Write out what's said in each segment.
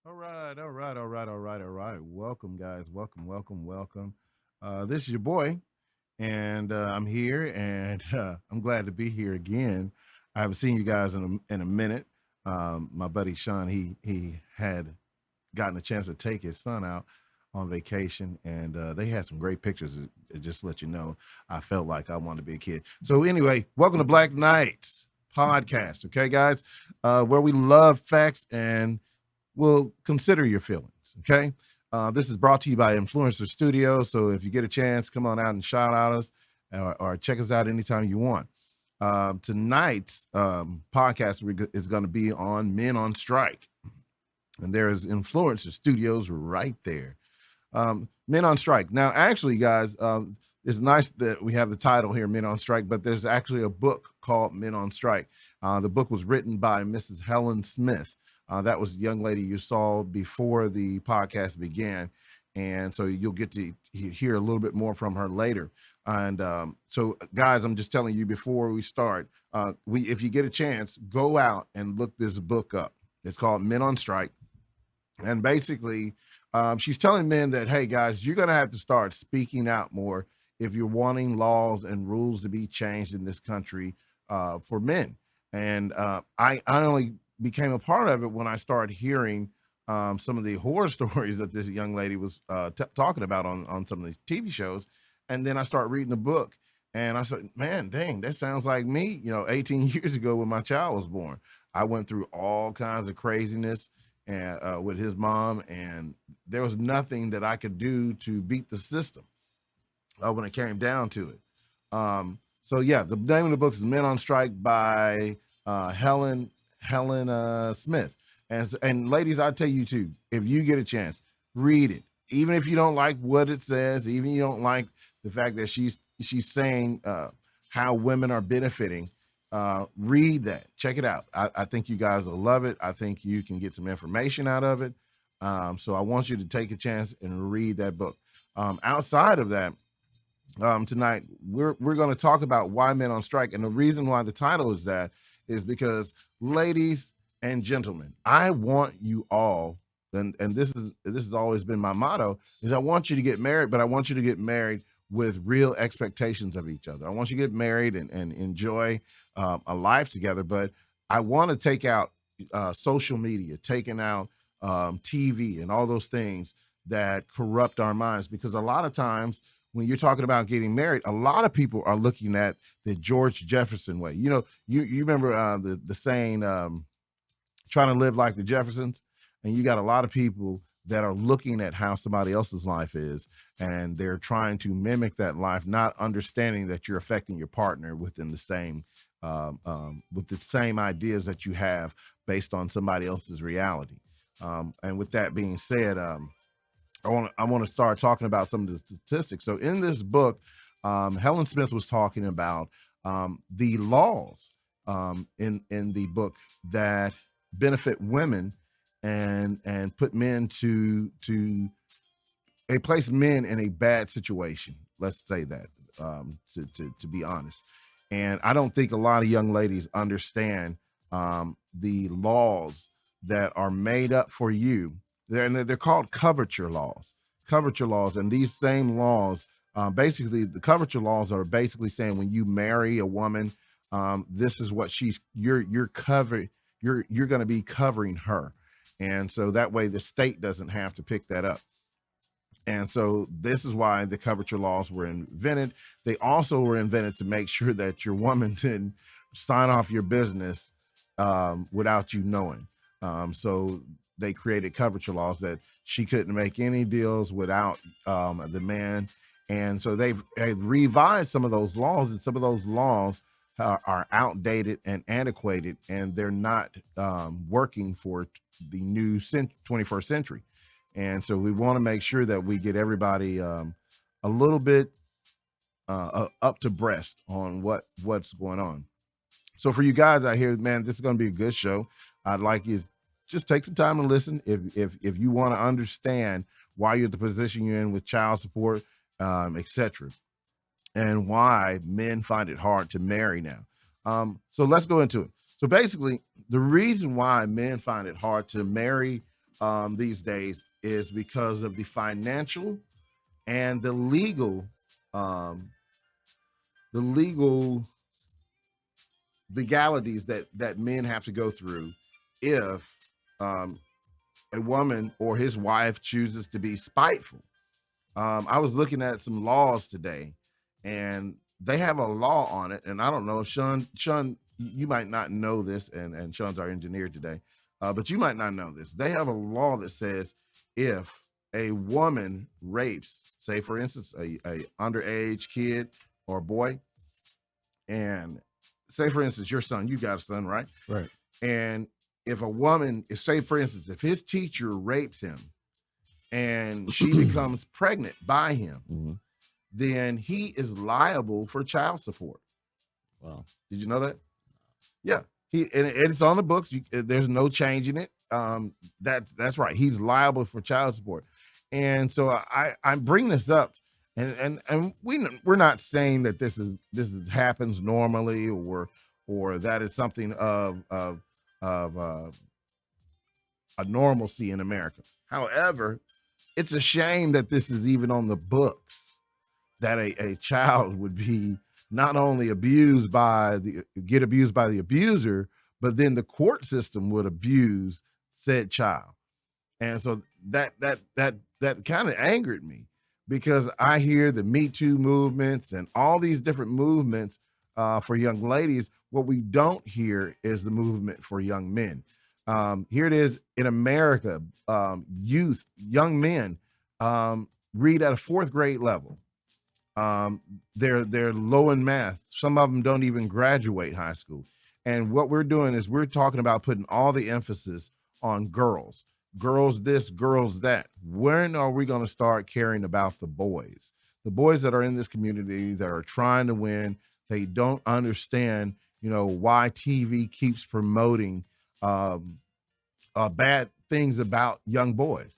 All right, all right, all right, all right, all right. Welcome, guys. Welcome, welcome, welcome. This is your boy, and I'm here, and I'm glad to be here again. I haven't seen you guys in a minute. My buddy Sean, he had gotten a chance to take his son out on vacation, and they had some great pictures. It just let you know I felt like I wanted to be a kid. So anyway, welcome to Black Knights podcast. Okay, guys, where we love facts and will consider your feelings. Okay. This is brought to you by Influencer Studio. So if you get a chance, come on out and shout out us or check us out anytime you want. Tonight's podcast is going to be on men on strike. And there's Influencer Studios right there. Men on strike. Now, actually, guys, it's nice that we have the title here, Men on Strike, but there's actually a book called Men on Strike. The book was written by Mrs. Helen Smith. That was the young lady you saw before the podcast began. And so you'll get to hear a little bit more from her later. And so, guys, I'm just telling you before we start, if you get a chance, go out and look this book up. It's called Men on Strike. And basically, she's telling men that, hey, guys, you're going to have to start speaking out more if you're wanting laws and rules to be changed in this country for men. And I only became a part of it when I started hearing some of the horror stories that this young lady was talking about on some of these TV shows. And then I started reading the book. And I said, man, dang, that sounds like me, 18 years ago when my child was born. I went through all kinds of craziness and with his mom, and there was nothing that I could do to beat the system when it came down to it. So yeah, the name of the book is Men on Strike by Helen Smith. And ladies, I tell you too, if you get a chance, read it. Even if you don't like what it says, even if you don't like the fact that she's saying how women are benefiting, read that. Check it out. I think you guys will love it. I think you can get some information out of it. So I want you to take a chance and read that book. Outside of that, tonight we're going to talk about why men on strike, and the reason why the title is that is because, ladies and gentlemen, I want you all, and this has always been my motto, is I want you to get married, but I want you to get married with real expectations of each other. I want you to get married and enjoy a life together, but I want to take out social media, taking out TV and all those things that corrupt our minds, because a lot of times when you're talking about getting married, a lot of people are looking at the George Jefferson way. You remember the saying, trying to live like the Jeffersons, and you got a lot of people that are looking at how somebody else's life is, and they're trying to mimic that life, not understanding that you're affecting your partner within the same with the same ideas that you have based on somebody else's reality. And with that being said, I want to start talking about some of the statistics. So in this book, Helen Smith was talking about the laws in the book that benefit women and put men to they place men in a bad situation. Let's say that to be honest. And I don't think a lot of young ladies understand the laws that are made up for you. They're called coverture laws. Coverture laws, and these same laws, basically, the coverture laws are basically saying when you marry a woman, this is what you're covered. You're going to be covering her, and so that way the state doesn't have to pick that up. And so this is why the coverture laws were invented. They also were invented to make sure that your woman didn't sign off your business without you knowing. So they created coverture laws that she couldn't make any deals without the man. And so they've revised some of those laws, and some of those laws are outdated and antiquated, and they're not working for the new 21st century. And so we want to make sure that we get everybody a little bit up to breast on what's going on. So for you guys out here, man, this is going to be a good show. I'd like you to just take some time and listen. If you want to understand why you're in the position you're in with child support, etc., and why men find it hard to marry now. So let's go into it. So basically, the reason why men find it hard to marry these days is because of the financial and um, the legal legalities that men have to go through if um, a woman or his wife chooses to be spiteful. I was looking at some laws today, and they have a law on it. And I don't know if Sean, you might not know this, and Sean's our engineer today, but you might not know this. They have a law that says if a woman rapes, say for instance, a underage kid or boy, and say for instance your son, you got a son, right? Right. And if a woman, if say for instance, if his teacher rapes him and she becomes pregnant by him, Mm-hmm. then he is liable for child support. Wow. Did you know that? Yeah. And it's on the books. There's no changing it. That's right. He's liable for child support. And so I bring this up, and we're not saying that this happens normally, or that is something of a normalcy in America. However, it's a shame that this is even on the books, that a child would be not only get abused by the abuser, but then the court system would abuse said child. And so that kind of angered me, because I hear the Me Too movements and all these different movements for young ladies. What we don't hear is the movement for young men. Here it is in America. Young men read at a fourth grade level. um, they're low in math. Some of them don't even graduate high school. And what we're doing is we're talking about putting all the emphasis on girls. Girls this, girls that. When are we going to start caring about the boys? The boys that are in this community that are trying to win, they don't understand, why TV keeps promoting um, bad things about young boys.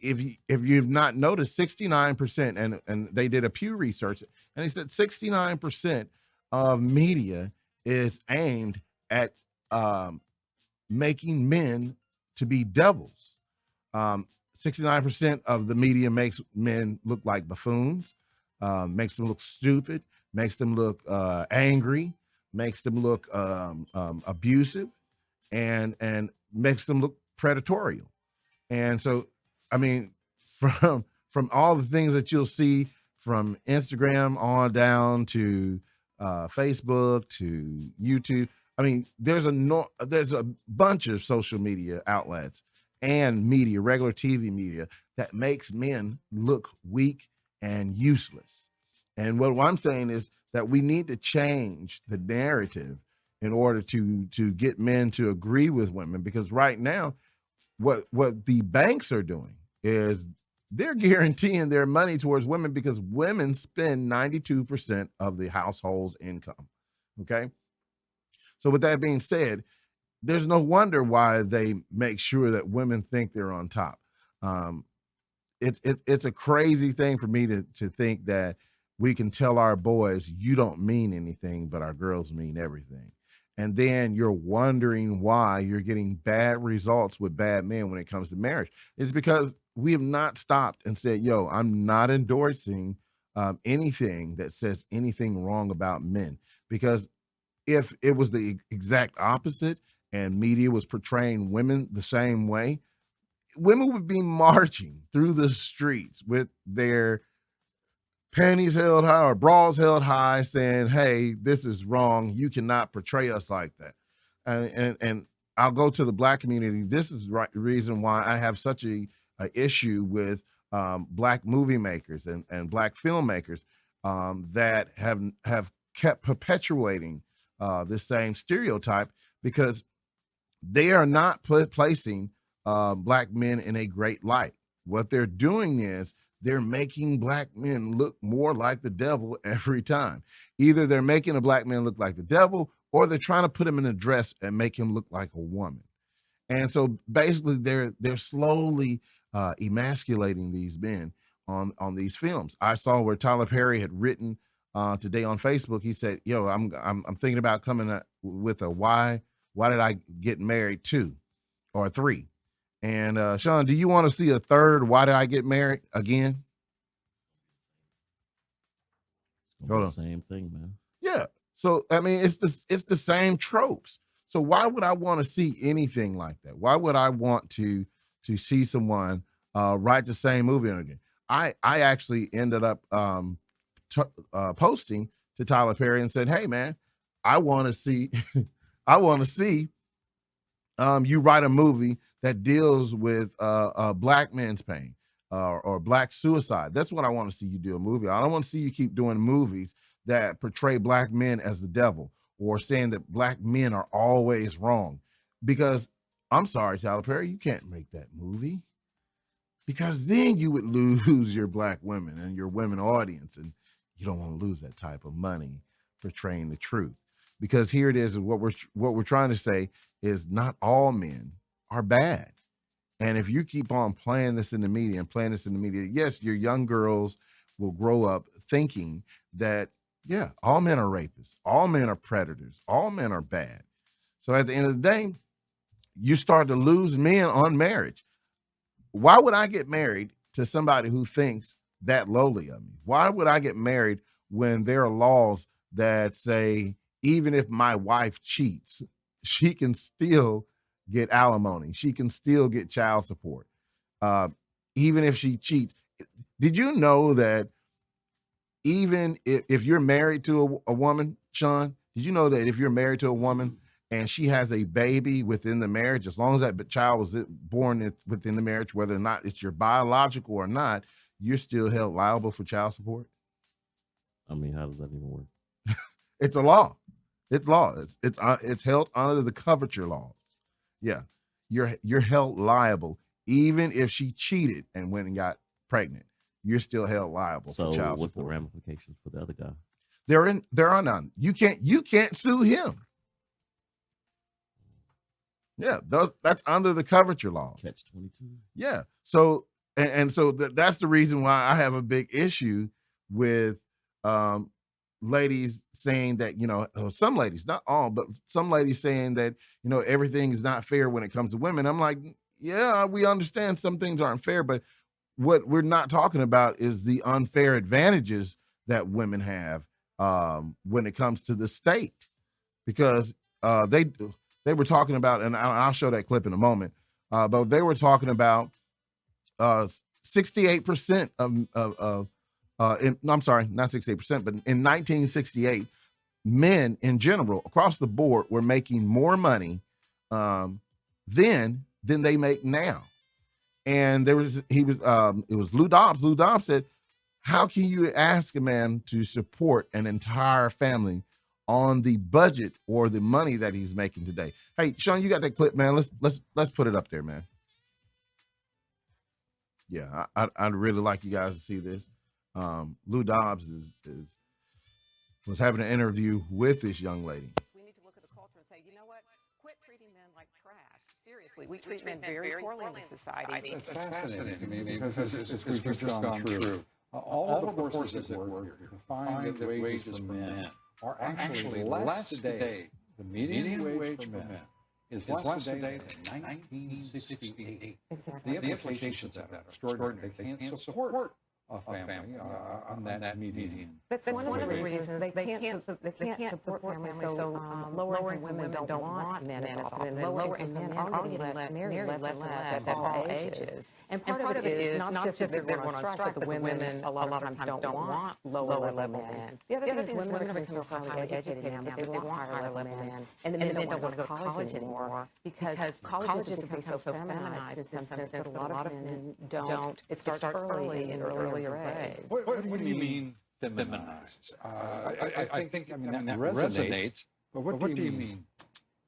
If you've not noticed, 69%, and they did a Pew research, and they said 69% of media is aimed at um, making men to be devils. 69% of the media makes men look like buffoons, makes them look stupid, makes them look angry, makes them look abusive, and makes them look predatorial. And so, I mean, from all the things that you'll see from Instagram on down to Facebook to YouTube, I mean, there's a bunch of social media outlets and media, regular TV media, that makes men look weak and useless. And what I'm saying is that we need to change the narrative in order to get men to agree with women, because right now what the banks are doing is they're guaranteeing their money towards women, because women spend 92% of the household's income. Okay. So with that being said, there's no wonder why they make sure that women think they're on top. Um, it's a crazy thing for me to think that we can tell our boys, you don't mean anything, but our girls mean everything. And then you're wondering why you're getting bad results with bad men when it comes to marriage. It's because we have not stopped and said, yo, I'm not endorsing anything that says anything wrong about men. Because if it was the exact opposite and media was portraying women the same way, women would be marching through the streets with their panties held high or bras held high, saying, "Hey, this is wrong. You cannot portray us like that." And I'll go to the black community. This is the reason why I have such a issue with black movie makers and black filmmakers that have kept perpetuating this same stereotype, because they are not placing black men in a great light. What they're doing is they're making black men look more like the devil every time. Either they're making a black man look like the devil, or they're trying to put him in a dress and make him look like a woman. And so basically, they're slowly emasculating these men on these films. I saw where Tyler Perry had written today on Facebook. He said, "Yo, I'm thinking about coming up with a why did I get married 2 or 3?" And Sean, do you want to see a third Why Did I Get Married again? Hold on. The same thing, man. Yeah. So I mean, it's the same tropes. So why would I want to see anything like that? Why would I want to see someone write the same movie again? I actually ended up posting to Tyler Perry and said, "Hey man, I want to see I want to see you write a movie that deals with black men's pain or black suicide. That's what I want to see you do a movie. I don't want to see you keep doing movies that portray black men as the devil or saying that black men are always wrong. Because I'm sorry, Tyler Perry, you can't make that movie because then you would lose your black women and your women audience, and you don't want to lose that type of money portraying the truth. Because here it is, what we're trying to say is not all men are bad. And if you keep on playing this in the media and playing this in the media, yes, your young girls will grow up thinking that, yeah, all men are rapists, all men are predators, all men are bad. So at the end of the day, you start to lose men on marriage. Why would I get married to somebody who thinks that lowly of me? Why would I get married when there are laws that say, even if my wife cheats, she can still get alimony. She can still get child support. Even if she cheats. Did you know that even if you're married to a woman, Sean, did you know that if you're married to a woman and she has a baby within the marriage, as long as that child was born within the marriage, whether or not it's your biological or not, you're still held liable for child support? I mean, how does that even work? It's a law. It's law. It's held under the Coverture Laws. Yeah, you're held liable even if she cheated and went and got pregnant. You're still held liable for child support. So what's the ramifications for the other guy? There are none. You can't sue him. Yeah, that's under the Coverture Laws. Catch-22. Yeah. So and so that's the reason why I have a big issue with ladies saying that, some ladies, not all, but some ladies saying that, everything is not fair when it comes to women. I'm like, yeah, we understand some things aren't fair, but what we're not talking about is the unfair advantages that women have when it comes to the state, because they were talking about, and I'll show that clip in a moment, but they were talking about 68% I'm sorry, not 68%, but in 1968, men in general across the board were making more money then than they make now. And it was Lou Dobbs. Lou Dobbs said, how can you ask a man to support an entire family on the budget or the money that he's making today? Hey, Sean, you got that clip, man? Let's put it up there, man. Yeah, I'd really like you guys to see this. Lou Dobbs was having an interview with this young lady. We need to look at the culture and say, you know what? Quit treating men like trash. Seriously, we treat men very poorly in this society. It's fascinating to me because as we've just gone through, all of the forces that work here find that wages for men are actually less today. The median wage for men is less today than 1968. Exactly. The implications of that are extraordinary. They can't support a family on that median. That's one of the reasons they can't support families. So lower income women don't want men as often, and lower income men are getting married less and less at all ages. And part of it is not just that they're going on strike, but the women a lot of times don't want lower level men. The other thing is women are becoming so highly educated now that they want higher level men, and the men don't want to go to college anymore because colleges have become so feminized in some sense that a lot of men don't. It starts early in earlier grades. What do you mean feminized? I think that resonates, but what do you mean?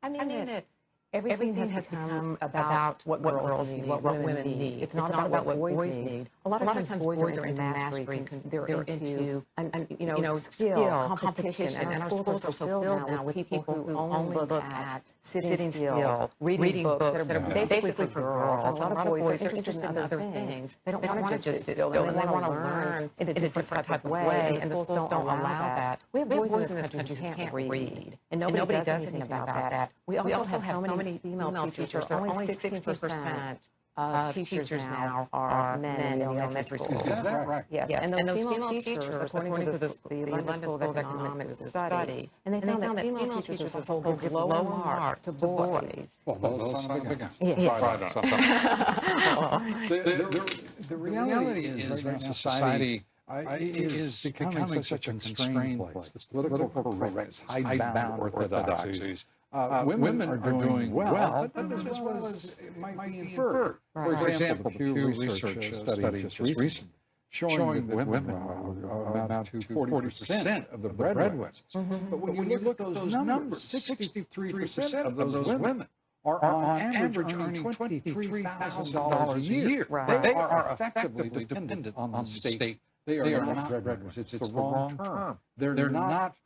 I mean that everything has become about what girls need, what women need. It's not about what boys need. A lot of times boys are into mastery. They're into skill, competition, and our schools are so filled now with people who only look at sitting still, reading books that are basically for girls. A lot of boys are interested in other things. They don't want to just sit still. They want to learn in a different type of way, and the schools don't allow that. We have boys in this country who can't read, and nobody does anything about that. We also have so many female teachers. There are only 60% of teachers now are men in the elementary schools. Is that right? Yes, and those female teachers, according to the London School of Economics study, and they found that female teachers as a whole give lower marks to boys. Well, those son of a gun. Yes. The reality is right now society is becoming such a constrained place. The political correctness, hidebound orthodoxies. Women are doing well, but as well as it might be inferred. Right. For example, the Pew Research study just recently showing that women amount to 40% of the breadwinners. But when you look at those numbers, 63% of those women are on average earning $23,000 a year. Right. They are effectively dependent on the state. They are not breadwinners. It's the wrong term. They're not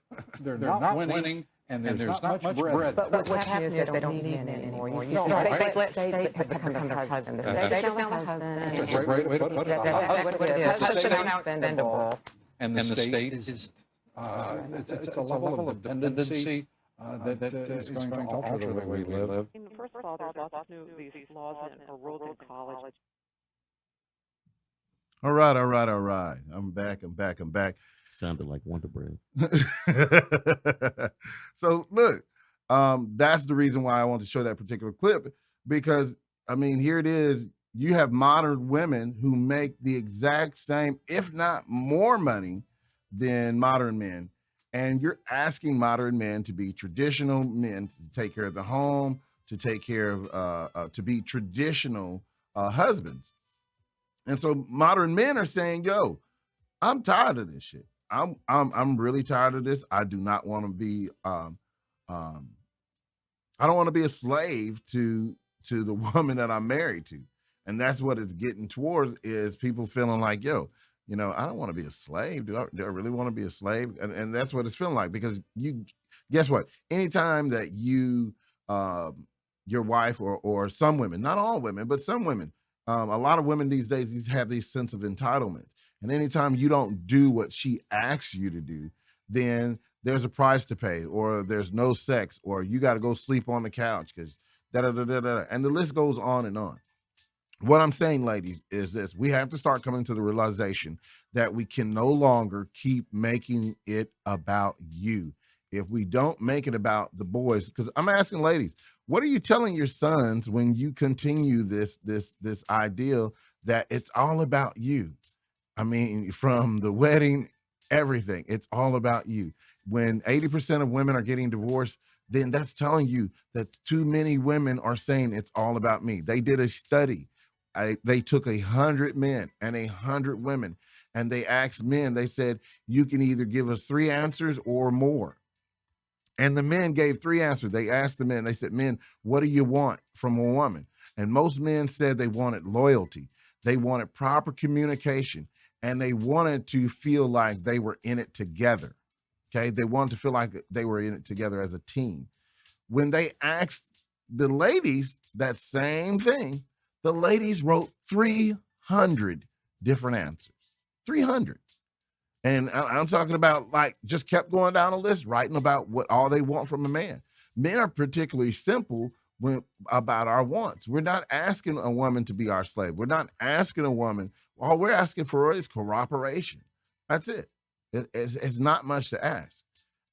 winning, and there's not much bread. But what's happening is they don't need men anymore. You see, the state have become their husband. The state is now the husband. That's a great way to put it. That's what it is. Husband is now expendable. And the state is, it's a level of dependency that is going to alter the way we live. First of all, there's lots of these laws and rules in college. All right. I'm back. Sounded like Wonder Bread. So look, that's the reason why I want to show that particular clip, because I mean, here it is. You have modern women who make the exact same, if not more money than modern men. And you're asking modern men to be traditional men, to take care of the home, to take care of, to be traditional husbands. And so modern men are saying, yo, I'm tired of this shit. I'm really tired of this. I do not want to be, I don't want to be a slave to the woman that I'm married to. And that's what it's getting towards, is people feeling like, yo, you know, I don't want to be a slave. Do I really want to be a slave? And that's what it's feeling like, because guess what? Anytime that you, your wife or some women, not all women, but some women, a lot of women these days have these sense of entitlement. And anytime you don't do what she asks you to do, then there's a price to pay, or there's no sex, or you got to go sleep on the couch because da-da-da-da-da. And the list goes on and on. What I'm saying, ladies, is this: we have to start coming to the realization that we can no longer keep making it about you. If we don't make it about the boys, because I'm asking ladies, what are you telling your sons when you continue this ideal that it's all about you? I mean, from the wedding, everything, it's all about you. When 80% of women are getting divorced, then that's telling you that too many women are saying it's all about me. They did a study. They took 100 men and 100 women, and they asked men, they said, you can either give us 3 answers or more. And the men gave 3 answers. They asked the men, they said, men, what do you want from a woman? And most men said they wanted loyalty. They wanted proper communication, and they wanted to feel like they were in it together. Okay. They wanted to feel like they were in it together as a team. When they asked the ladies that same thing, the ladies wrote 300 different answers, 300. And I'm talking about, like, just kept going down a list, writing about what all they want from a man. Men are particularly simple about our wants. We're not asking a woman to be our slave. We're not asking a woman. All we're asking for is cooperation. That's it. It's not much to ask.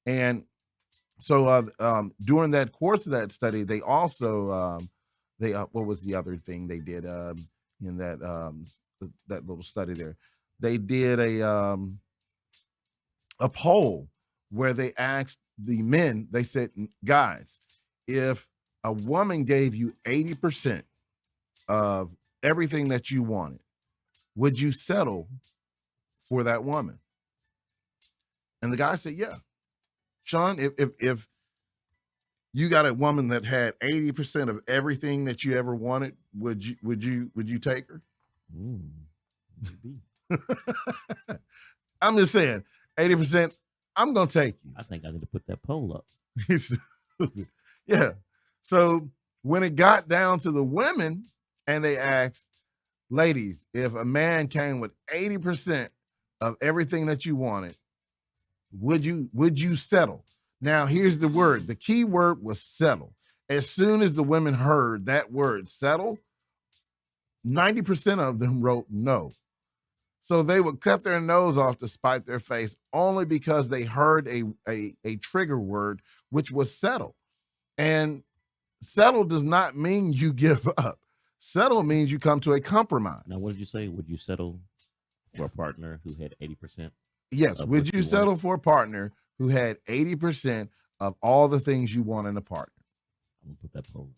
And so during that course of that study, they also, what was the other thing they did in that little study there? They did a poll where they asked the men, they said, guys, if a woman gave you 80% of everything that you wanted, would you settle for that woman? And the guy said, yeah. Sean, if you got a woman that had 80% of everything that you ever wanted, would you take her? Maybe. I'm just saying, 80%, I'm gonna take you. I think I need to put that poll up. Yeah. So when it got down to the women, and they asked, ladies, if a man came with 80% of everything that you wanted, would you settle? Now, here's the word. The key word was settle. As soon as the women heard that word settle, 90% of them wrote no. So they would cut their nose off to spite their face only because they heard a trigger word, which was settle. And settle does not mean you give up. Settle means you come to a compromise. Now, what did you say? Would you settle for a partner who had 80%? Yes. Of Would what you you settle wanted? for a partner who had 80% of all the things you want in a partner? I'm gonna put that poll.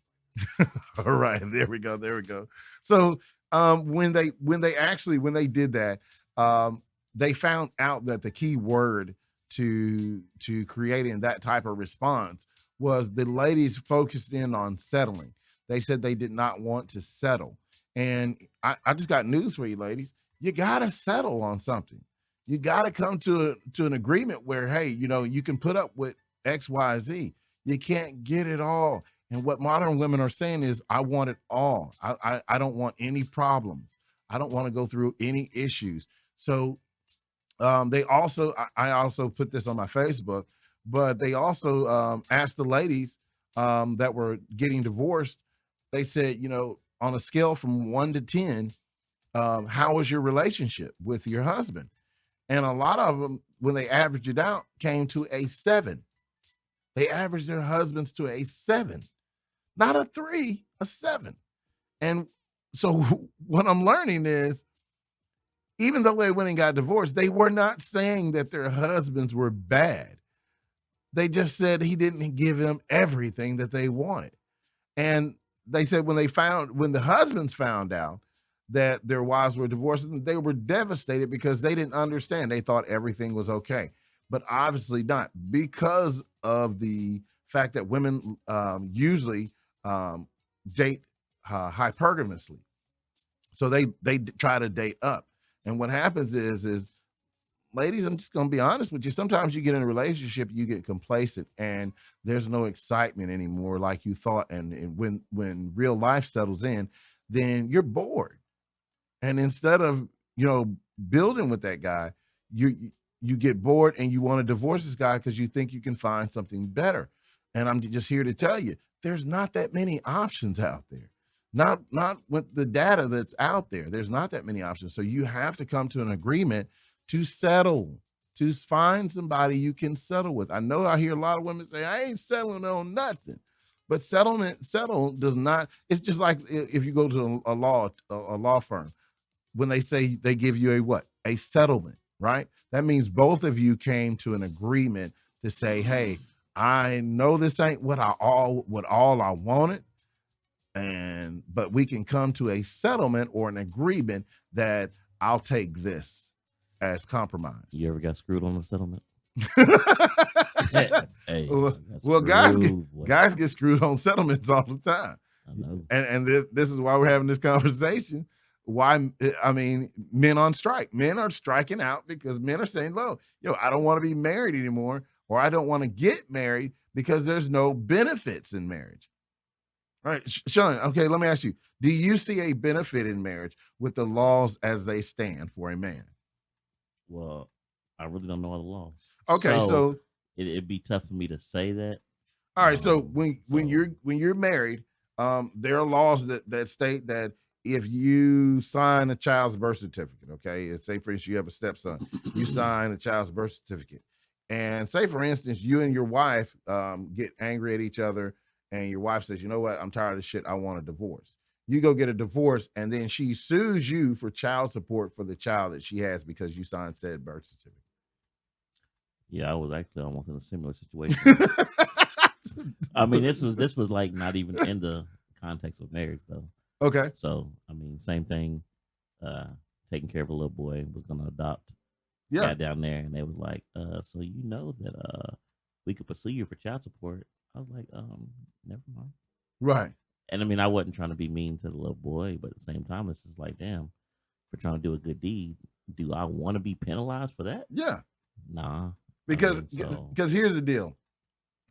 All right, there we go. There we go. So when they did that, they found out that the key word to creating that type of response was the ladies focused in on settling. They said they did not want to settle. And I just got news for you, ladies. You gotta settle on something. You gotta come to an agreement where, hey, you can put up with XYZ. You can't get it all. And what modern women are saying is, I want it all. I don't want any problems. I don't want to go through any issues. So they also, I also put this on my Facebook, but they also asked the ladies that were getting divorced. They said, on a scale from 1 to 10, how was your relationship with your husband? And a lot of them, when they averaged it out, came to a 7. They averaged their husbands to a 7. Not a 3, a 7. And so what I'm learning is, even though they went and got divorced, they were not saying that their husbands were bad. They just said he didn't give them everything that they wanted. And they said when the husbands found out that their wives were divorcing, they were devastated because they didn't understand. They thought everything was okay, but obviously not, because of the fact that women usually date hypergamously. So they try to date up. And what happens is ladies, I'm just going to be honest with you. Sometimes you get in a relationship, you get complacent, and there's no excitement anymore like you thought. And when real life settles in, then you're bored. And instead of, building with that guy, you get bored and you want to divorce this guy because you think you can find something better. And I'm just here to tell you, there's not that many options out there. Not with the data that's out there. There's not that many options. So you have to come to an agreement to settle, to find somebody you can settle with. I know I hear a lot of women say, I ain't settling on nothing. But settle does not, it's just like if you go to a law firm, when they say they give you a settlement, right? That means both of you came to an agreement to say, hey, I know this ain't what all I wanted, but we can come to a settlement or an agreement that I'll take this as compromise. You ever got screwed on a settlement? Hey, well, guys get screwed on settlements all the time. I know. And this is why we're having this conversation. Why? I mean, men on strike. Men are striking out because men are saying, "Look, I don't want to be married anymore, or I don't want to get married because there's no benefits in marriage." All right, Sean. Okay, let me ask you: do you see a benefit in marriage with the laws as they stand for a man? Well, I really don't know all the laws. Okay, so it'd be tough for me to say that. All right, so when you're married, there are laws that state that if you sign a child's birth certificate, okay, and say for instance you have a stepson, you sign a child's birth certificate, and say for instance you and your wife get angry at each other, and your wife says, you know what, I'm tired of this shit, I want a divorce. You go get a divorce, and then she sues you for child support for the child that she has because you signed said birth certificate. Yeah, I was actually almost in a similar situation. I mean, this was like not even in the context of marriage though. Okay. So I mean, same thing. Taking care of a little boy, was gonna adopt. Yeah. Got down there, and they was like, so you know that we could pursue you for child support. I was like, never mind. Right. And I mean, I wasn't trying to be mean to the little boy, but at the same time, it's just like, damn, for trying to do a good deed, do I want to be penalized for that? Yeah. Nah. Because here's the deal.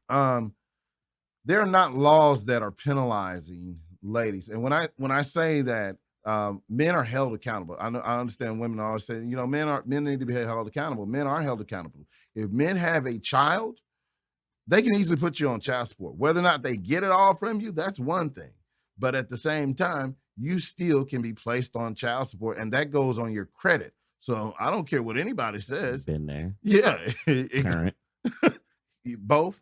There are not laws that are penalizing ladies. And when I say that men are held accountable, I understand women always say, men need to be held accountable. Men are held accountable. If men have a child, they can easily put you on child support. Whether or not they get it all from you, that's one thing. But at the same time, you still can be placed on child support, and that goes on your credit. So I don't care what anybody says. Been there. Yeah, Current. both.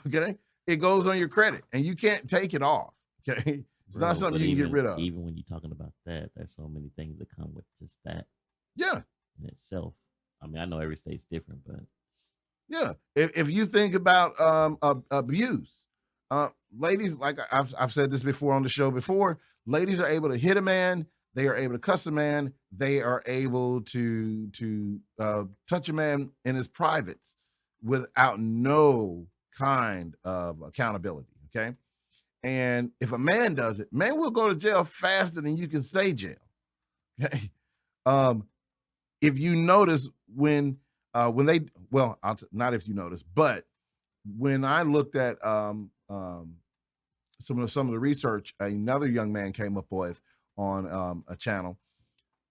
Okay, it goes on your credit, and you can't take it off. Okay, it's not something you can get rid of. Even when you're talking about that, there's so many things that come with just that. Yeah, in itself. I mean, I know every state's different, but yeah. If you think about abuse, ladies, like I've said this before on the show before, ladies are able to hit a man, they are able to cuss a man, they are able to touch a man in his privates without no kind of accountability. Okay, and if a man does it, man will go to jail faster than you can say jail. Okay, if you notice when they, well, not if you notice, but when I looked at some of the research another young man came up with on a channel,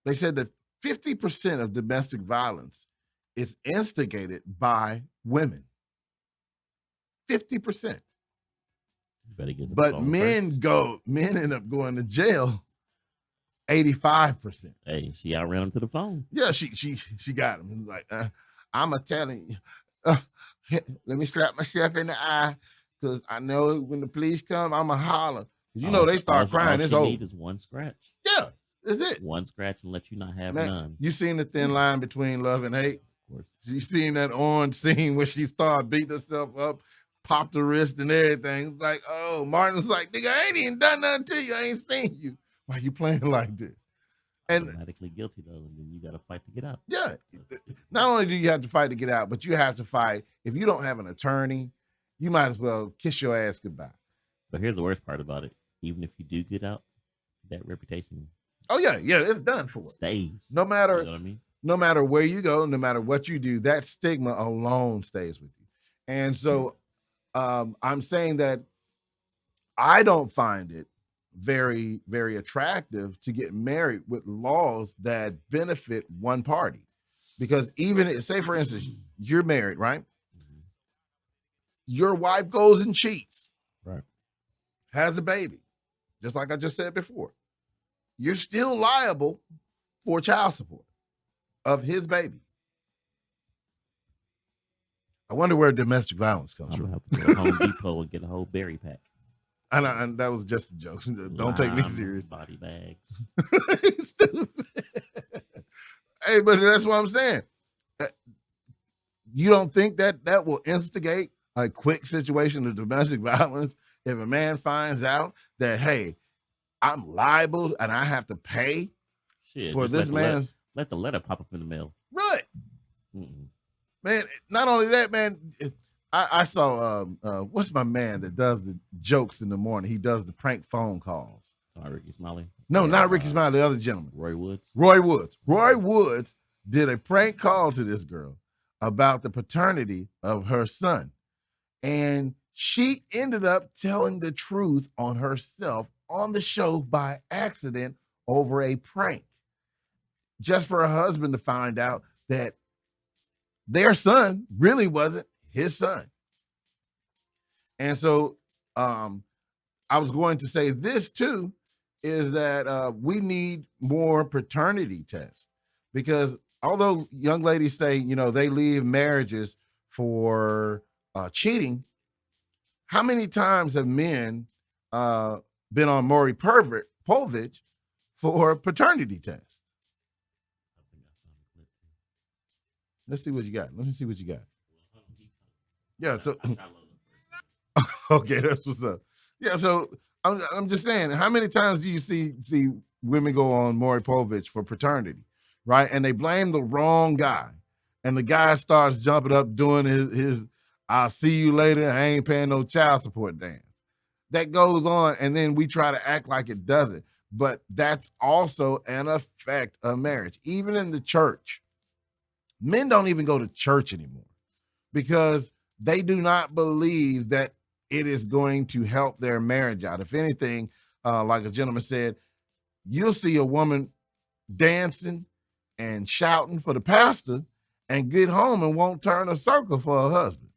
they said that 50% of domestic violence is instigated by women. 50%. But men end up going to jail 85%. Hey, she outran him to the phone. Yeah, she got him. Like, I'm telling you, let me slap myself in the eye because I know when the police come, I'm a holler. You know they start crying. It's over. All she needs is one scratch. Yeah, that's it. One scratch and let you not have none. You seen the thin line between love and hate? Of course. You seen that orange scene where she started beating herself up, popped her wrist and everything. It's like, oh, Martin's like, nigga, I ain't even done nothing to you. I ain't seen you. Why you playing like this? And automatically guilty though, and then you got to fight to get out. Yeah, not only do you have to fight to get out, but you have to fight. If you don't have an attorney, you might as well kiss your ass goodbye. But here's the worst part about it: even if you do get out, that reputation. Oh yeah, it's done for. Stays. No matter, you know what I mean? No matter where you go, no matter what you do, that stigma alone stays with you. And so, I'm saying that I don't find it very, very attractive to get married with laws that benefit one party. Because even say, for instance, you're married, right? Your wife goes and cheats, right? Has a baby, just like I just said before. You're still liable for child support of his baby. I wonder where domestic violence comes from. I'm gonna have to go to Home Depot and get a whole berry pack. And that was just a joke. Don't take me serious. Body bags. Stupid. Hey, but that's what I'm saying. You don't think that will instigate a quick situation of domestic violence if a man finds out that, hey, I'm liable and I have to pay for this man's... Let the letter pop up in the mail. Right. Man, not only that, man, I saw what's my man that does the jokes in the morning? He does the prank phone calls. Ricky Smiley? No, not Ricky Smiley, the other gentleman. Roy Woods. Roy Woods did a prank call to this girl about the paternity of her son. And she ended up telling the truth on herself on the show by accident over a prank. Just for her husband to find out that their son really wasn't his son. And so I was going to say this too, is that we need more paternity tests, because although young ladies say, they leave marriages for cheating, how many times have men been on Maury Povich for paternity tests? Let's see what you got. Let me see what you got. Yeah, so okay, that's what's up. Yeah, so I'm just saying, how many times do you see women go on Maury Povich for paternity, right? And they blame the wrong guy, and the guy starts jumping up doing his "I'll see you later, I ain't paying no child support" dance. That goes on, and then we try to act like it doesn't. But that's also an effect of marriage. Even in the church, men don't even go to church anymore because they do not believe that it is going to help their marriage out. If anything, like a gentleman said, you'll see a woman dancing and shouting for the pastor and get home and won't turn a circle for her husband.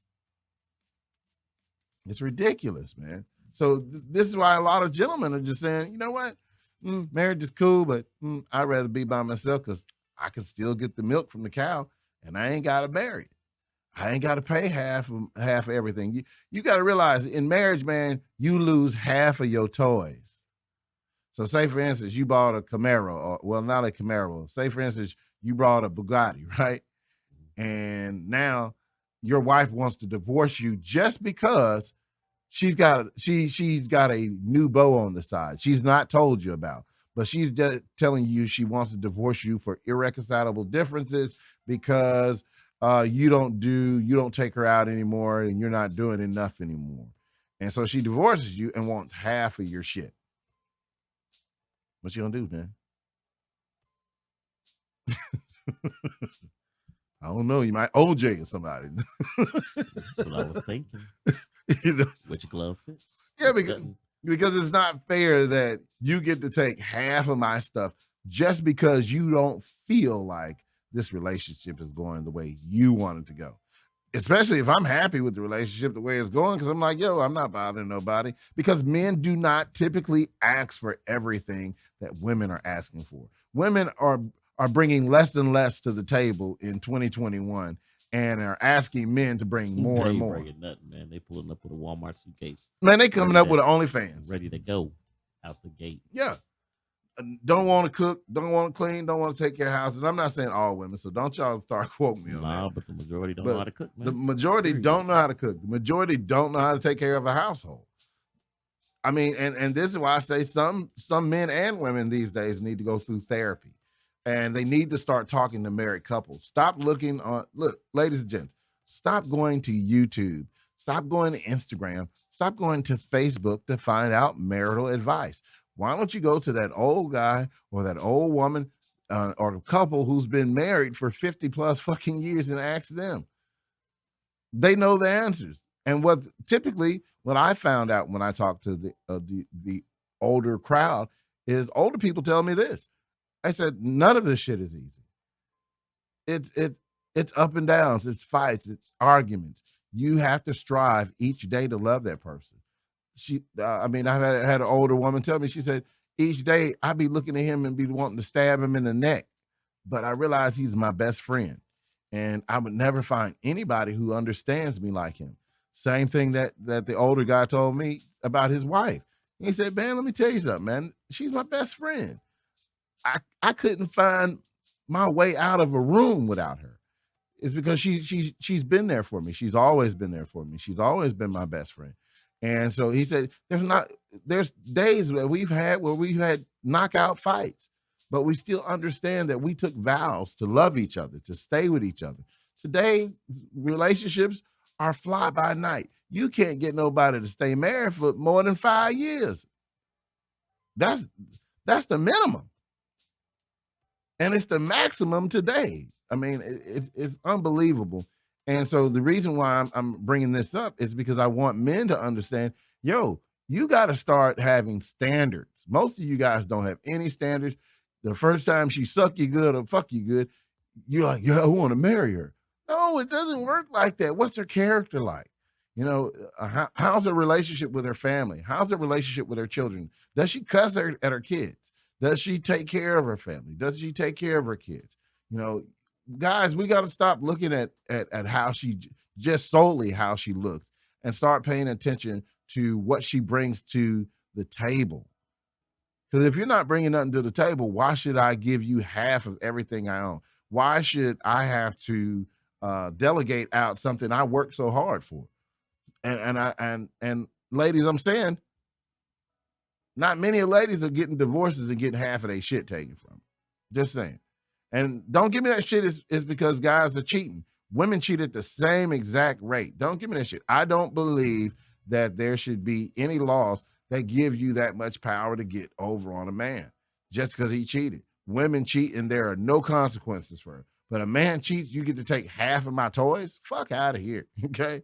It's ridiculous, man. So this is why a lot of gentlemen are just saying, you know what? marriage is cool, but I'd rather be by myself because I can still get the milk from the cow, and I ain't got to marry. I ain't got to pay half of everything. You got to realize in marriage, man, you lose half of your toys. So say, for instance, you bought a Camaro, or well, not a Camaro. Say, for instance, you bought a Bugatti, right? And now your wife wants to divorce you just because she's got a new bow on the side. She's not told you about, but she's telling you she wants to divorce you for irreconcilable differences because you don't take her out anymore and you're not doing enough anymore. And so she divorces you and wants half of your shit. What you gonna do, man? I don't know. You might OJ somebody. That's what I was thinking. You know? Which glove fits? Yeah, Which because it's not fair that you get to take half of my stuff just because you don't feel like this relationship is going the way you want it to go. Especially if I'm happy with the relationship the way it's going, because I'm like, yo, I'm not bothering nobody. Because men do not typically ask for everything that women are asking for. Women are bringing less and less to the table in 2021 and are asking men to bring more and more. Bringing nothing, man. They pulling up with a Walmart suitcase. Man, they coming up with an OnlyFans. Ready to go out the gate. Yeah. Don't want to cook, don't want to clean, don't want to take care of house. And I'm not saying all women, so don't y'all start quoting me on that. But the majority don't know how to cook, man. The majority don't know how to cook. The majority don't know how to take care of a household. I mean, and this is why I say some men and women these days need to go through therapy. And they need to start talking to married couples. Stop looking on, look, ladies and gents, stop going to YouTube. Stop going to Instagram. Stop going to Facebook to find out marital advice. Why don't you go to that old guy or that old woman or a couple who's been married for 50 plus fucking years and ask them? They know the answers. And what I found out when I talked to the older crowd is older people tell me this. I said, none of this shit is easy. It's up and downs, it's fights, it's arguments. You have to strive each day to love that person. I've had an older woman tell me, she said, each day I'd be looking at him and be wanting to stab him in the neck, but I realize he's my best friend and I would never find anybody who understands me like him. Same thing that the older guy told me about his wife. He said, man, let me tell you something, man. She's my best friend. I couldn't find my way out of a room without her. It's because she's been there for me. She's always been there for me. She's always been my best friend. And so he said, there's days that we've had knockout fights, but we still understand that we took vows to love each other, to stay with each other. Today, relationships are fly by night. You can't get nobody to stay married for more than 5 years. That's the minimum. And it's the maximum today. I mean, it's unbelievable. And so the reason why I'm bringing this up is because I want men to understand, yo, you got to start having standards. Most of you guys don't have any standards. The first time she suck you good or fuck you good, you're like, yeah, I want to marry her. No, it doesn't work like that. What's her character like? You know, how's her relationship with her family? How's her relationship with her children? Does she cuss at her kids? Does she take care of her family? Does she take care of her kids? You know, guys, we got to stop looking at how she just solely how she looks and start paying attention to what she brings to the table. Because if you're not bringing nothing to the table, why should I give you half of everything I own? Why should I have to delegate out something I work so hard for? And ladies, I'm saying, not many ladies are getting divorces and getting half of their shit taken from them. Just saying. And don't give me that shit is because guys are cheating. Women cheat at the same exact rate. Don't give me that shit. I don't believe that there should be any laws that give you that much power to get over on a man just because he cheated. Women cheat and there are no consequences for it. But a man cheats, you get to take half of my toys? Fuck out of here, okay?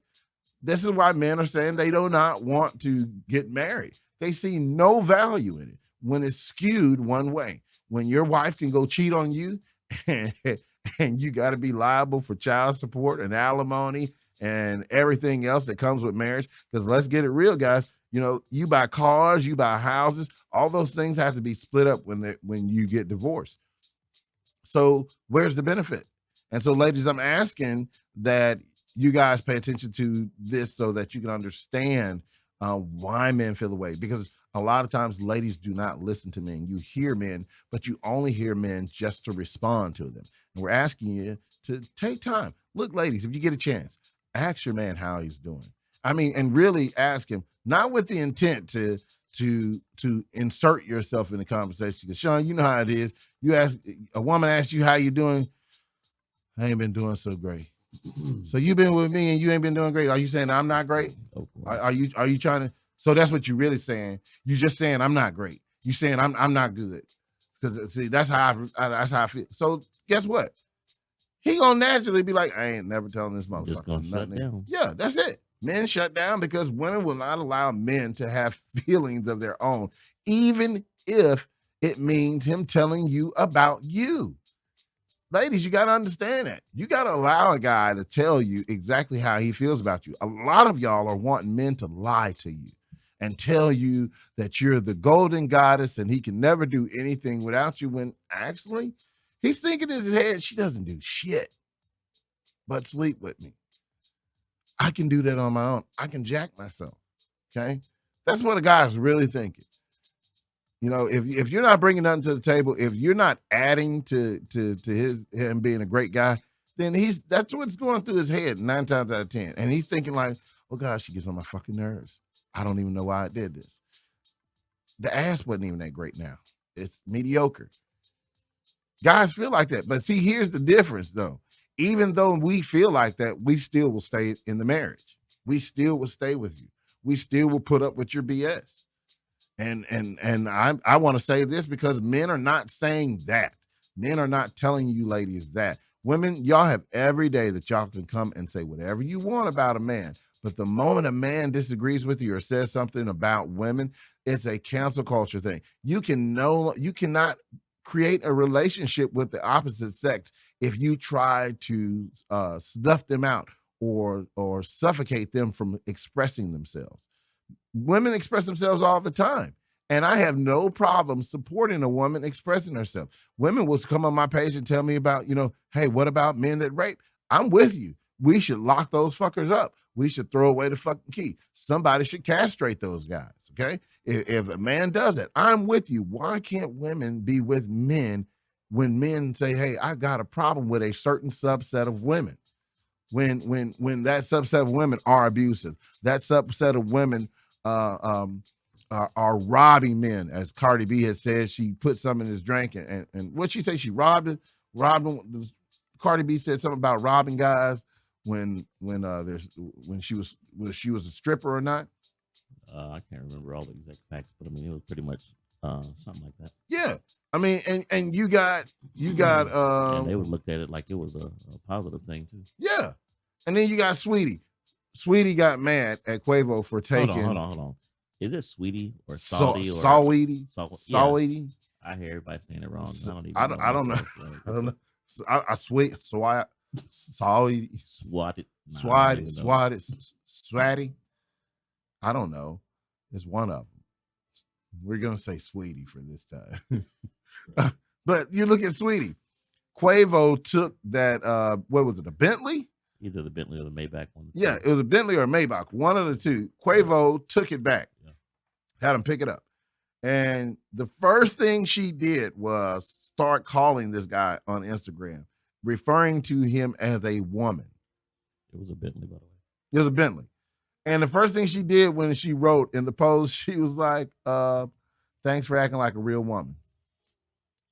This is why men are saying they do not want to get married. They see no value in it when it's skewed one way. When your wife can go cheat on you and you got to be liable for child support and alimony and everything else that comes with marriage. Because let's get it real, guys. You buy cars, you buy houses, all those things have to be split up when you get divorced. So where's the benefit? And so, ladies, I'm asking that you guys pay attention to this so that you can understand why men feel the way. Because a lot of times ladies do not listen to men. You hear men, but you only hear men just to respond to them. And we're asking you to take time. Look, ladies, if you get a chance, ask your man how he's doing. I mean, and really ask him, not with the intent to insert yourself in the conversation. Because Sean, you know how it is. You ask a woman asks you how you doing. I ain't been doing so great. So you've been with me and you ain't been doing great. Are you saying I'm not great? Are you trying to? So that's what you're really saying. You're just saying I'm not great. You saying I'm not good. Because see, that's how I feel. So guess what? He gonna naturally be like, I ain't never telling this motherfucker Just gonna shut nothing. down. Yeah, that's it. Men shut down because women will not allow men to have feelings of their own, even if it means him telling you about you. Ladies, you got to understand that. You got to allow a guy to tell you exactly how he feels about you. A lot of y'all are wanting men to lie to you and tell you that you're the golden goddess and he can never do anything without you, when actually he's thinking in his head, she doesn't do shit but sleep with me. I can do that on my own. I can jack myself. Okay. That's what a guy's really thinking. If you're not bringing nothing to the table, if you're not adding to him being a great guy, then that's what's going through his head 9 times out of 10. And he's thinking like, oh God, she gets on my fucking nerves. I don't even know why I did this. The ass wasn't even that great now. It's mediocre. Guys feel like that. But see, here's the difference though. Even though we feel like that, we still will stay in the marriage. We still will stay with you. We still will put up with your BS. And I want to say this because men are not saying that. Men are not telling you ladies that. Women, y'all have every day that y'all can come and say whatever you want about a man. But the moment a man disagrees with you or says something about women, it's a cancel culture thing. You cannot create a relationship with the opposite sex if you try to snuff them out or suffocate them from expressing themselves. Women express themselves all the time. And I have no problem supporting a woman expressing herself. Women will come on my page and tell me about, hey, what about men that rape? I'm with you. We should lock those fuckers up. We should throw away the fucking key. Somebody should castrate those guys, okay? If a man does it, I'm with you. Why can't women be with men when men say, hey, I got a problem with a certain subset of women? When that subset of women are abusive, that subset of women are robbing men, as Cardi B has said. She put some in his drink and what she say? She robbed him. Cardi B said something about robbing guys when she was a stripper or not. I can't remember all the exact facts, but I mean it was pretty much something like that. Yeah, I mean, and you got and they would look at it like it was a positive thing too. Yeah, and then you got Sweetie. Sweetie got mad at Quavo for taking. Hold on. Is it Sweetie or Salty or Saweetie? Saweetie? I hear everybody saying it wrong. I don't know. I don't know. I sweet Saweetie. Swatty. I don't know. It's one of them. We're gonna say Sweetie for this time. But you look at Sweetie. Quavo took that. What was it? A Bentley? Either the Bentley or the Maybach one. Yeah, it was a Bentley or a Maybach, one of the two. Quavo took it back, had him pick it up. And the first thing she did was start calling this guy on Instagram, referring to him as a woman. It was a Bentley, by the way. It was a Bentley. And the first thing she did when she wrote in the post, she was like, thanks for acting like a real woman.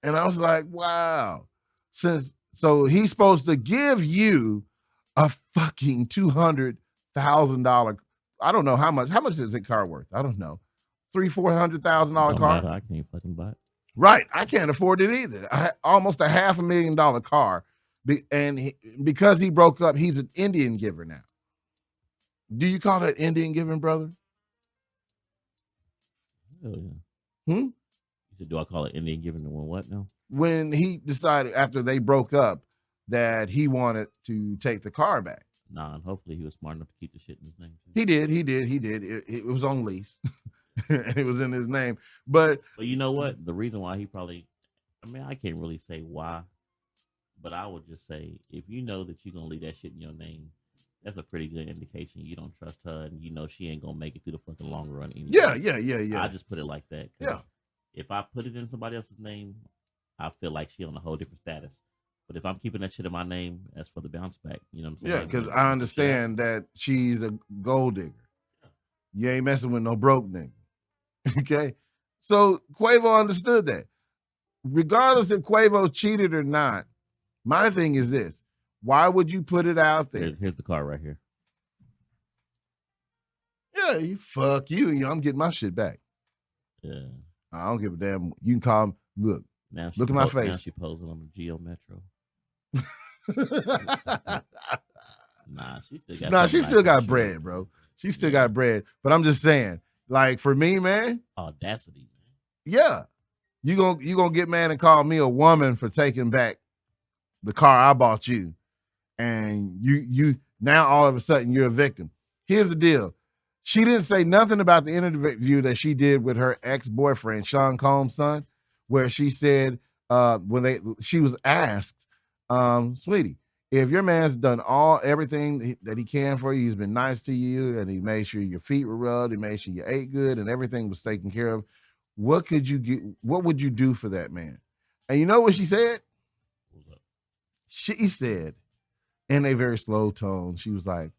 And I was like, wow. So he's supposed to give you a fucking $200,000. I don't know how much is a car worth? I don't know. $300,000-$400,000 car. I can't fucking buy it. Right. I can't afford it either. Almost $500,000 car. And because he broke up, he's an Indian giver now. Do you call that Indian giving, brother? Hell yeah. You said, do I call it Indian giving or what now? When he decided after they broke up that he wanted to take the car back. Nah, and hopefully he was smart enough to keep the shit in his name. Too. He did. It was on lease, and it was in his name. But But you know what? The reason why he probably, I mean, I can't really say why, but I would just say if you know that you're gonna leave that shit in your name, that's a pretty good indication you don't trust her, and you know she ain't gonna make it through the fucking long run anyway. I just put it like that. 'Cause Yeah. if I put it in somebody else's name, I feel like she on a whole different status. But if I'm keeping that shit in my name, that's for the bounce back. You know what I'm saying? Yeah, because Like, I some understand that she's a gold digger. You ain't messing with no broke nigga. Okay. So Quavo understood that. Regardless if Quavo cheated or not, my thing is this. Why would you put it out there? Here's the card right here. Yeah, you fuck you. I'm getting my shit back. Yeah. I don't give a damn. You can call me. Look. Now Look at my face. Now she posing on the Geo Metro. Nah, she still got. Nah, she something still nice got and bread, chill. bro. She still got bread. But I'm just saying, like for me, man, Audacity, man. yeah, you gonna get mad and call me a woman for taking back the car I bought you, and you now all of a sudden you're a victim. Here's the deal. She didn't say nothing about the interview that she did with her ex-boyfriend, Sean Combs' son, where she said she was asked, sweetie, if your man's done everything that he can for you, he's been nice to you, and he made sure your feet were rubbed, he made sure you ate good, and everything was taken care of, what would you do for that man? And you know what she said? She said, in a very slow tone, she was like,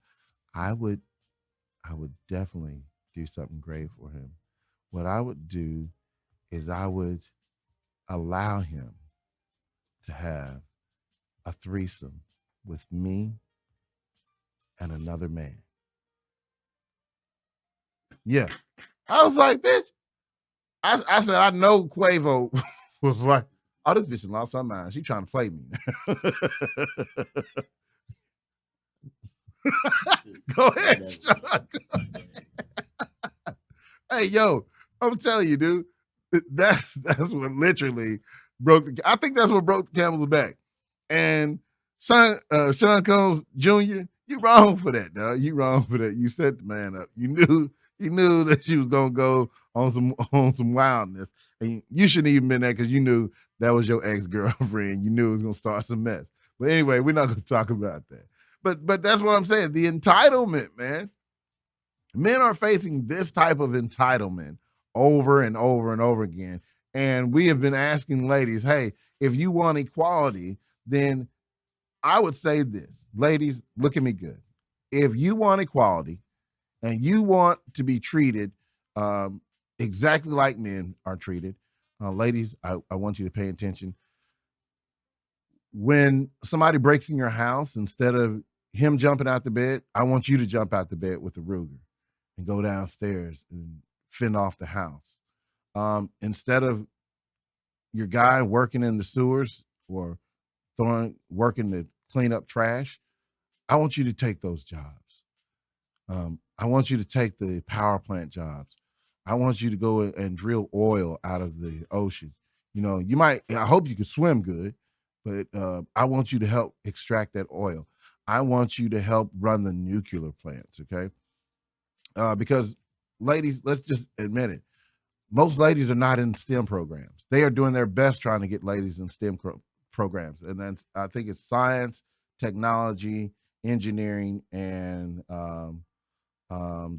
I would definitely do something great for him. What I would do is I would allow him to have a threesome with me and another man. Yeah. I was like, bitch. I said, I know Quavo was like, oh, this bitch lost her mind. She trying to play me. Go ahead, Sean. Hey, yo, I'm telling you, dude, that's what literally I think that's what broke the camel's back. And Sean Combs Jr., you wrong for that, dog. You wrong for that. You set the man up. You knew that she was gonna go on some wildness. And you shouldn't even been there because you knew that was your ex-girlfriend. You knew it was gonna start some mess. But anyway, we're not gonna talk about that. But that's what I'm saying. The entitlement, man. Men are facing this type of entitlement over and over and over again. And we have been asking ladies, hey, if you want equality, then I would say this. Ladies, look at me good. If you want equality and you want to be treated exactly like men are treated, ladies, I want you to pay attention. When somebody breaks in your house, instead of him jumping out the bed, I want you to jump out the bed with a Ruger and go downstairs and fend off the house. Instead of your guy working in the sewers or working to clean up trash, I want you to take those jobs. I want you to take the power plant jobs. I want you to go and drill oil out of the ocean. You know, I hope you can swim good, but I want you to help extract that oil. I want you to help run the nuclear plants, okay? Because ladies, let's just admit it. Most ladies are not in STEM programs. They are doing their best trying to get ladies in STEM programs. And then I think it's science, technology, engineering, and the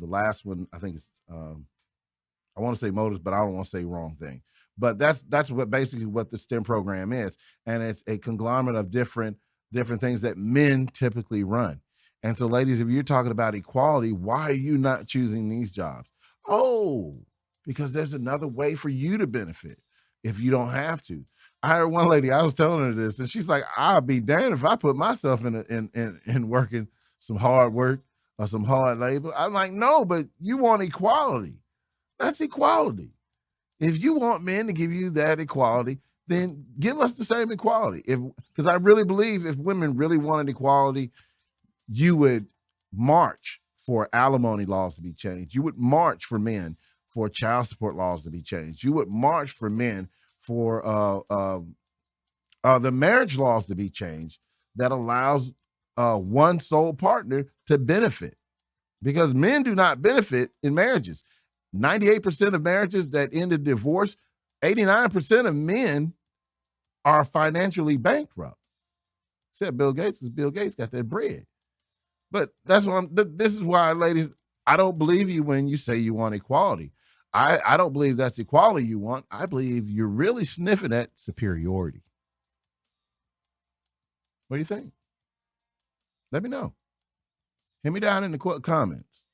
last one, I think it's, I want to say motors, but I don't want to say wrong thing. But that's what basically what the STEM program is. And it's a conglomerate of different things that men typically run. And so, ladies, if you're talking about equality, why are you not choosing these jobs? Oh, because there's another way for you to benefit if you don't have to. I heard one lady, I was telling her this, and she's like, I'd be damned if I put myself in working some hard work or some hard labor. I'm like, no, but you want equality. That's equality. If you want men to give you that equality, then give us the same equality. Because I really believe if women really wanted equality, you would march for alimony laws to be changed. You would march for men for child support laws to be changed. You would march for men for the marriage laws to be changed that allows one sole partner to benefit, because men do not benefit in marriages. 98% of marriages that end in divorce, 89% of men are financially bankrupt. Except Bill Gates, because Bill Gates got that bread. But that's what this is why, ladies, I don't believe you when you say you want equality. I don't believe that's equality you want. I believe you're really sniffing at superiority. What do you think? Let me know. Hit me down in the comments.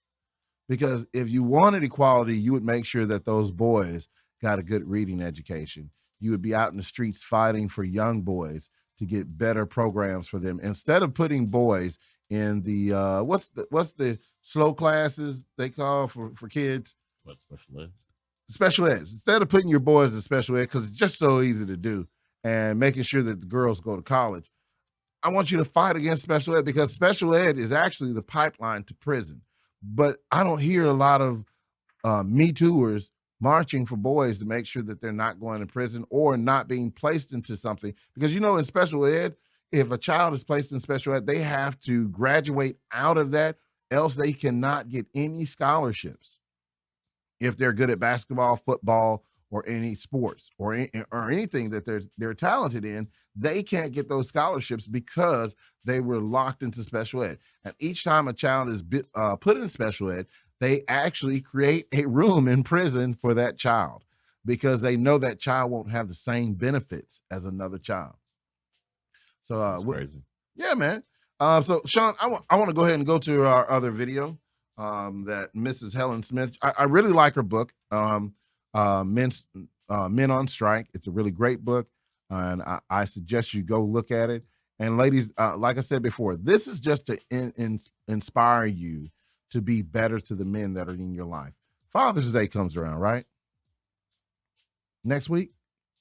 Because if you wanted equality, you would make sure that those boys got a good reading education. You would be out in the streets fighting for young boys to get better programs for them, instead of putting boys in the what's the slow classes they call for kids? What, special ed? Special ed. Instead of putting your boys in special ed, because it's just so easy to do, and making sure that the girls go to college, I want you to fight against special ed, because special ed is actually the pipeline to prison. But I don't hear a lot of Me Tooers marching for boys to make sure that they're not going to prison or not being placed into something. Because, you know, in special ed, if a child is placed in special ed, they have to graduate out of that, else they cannot get any scholarships. If they're good at basketball, football, or any sports or anything that they're talented in, they can't get those scholarships because they were locked into special ed. And each time a child is put in special ed, they actually create a room in prison for that child, because they know that child won't have the same benefits as another child. So That's crazy. yeah, man. So Sean, I want to go ahead and go to our other video that Mrs. Helen Smith. I really like her book, Men on Strike. It's a really great book, and I suggest you go look at it. And ladies, like I said before, this is just to inspire you to be better to the men that are in your life. Father's Day comes around, right? Next week?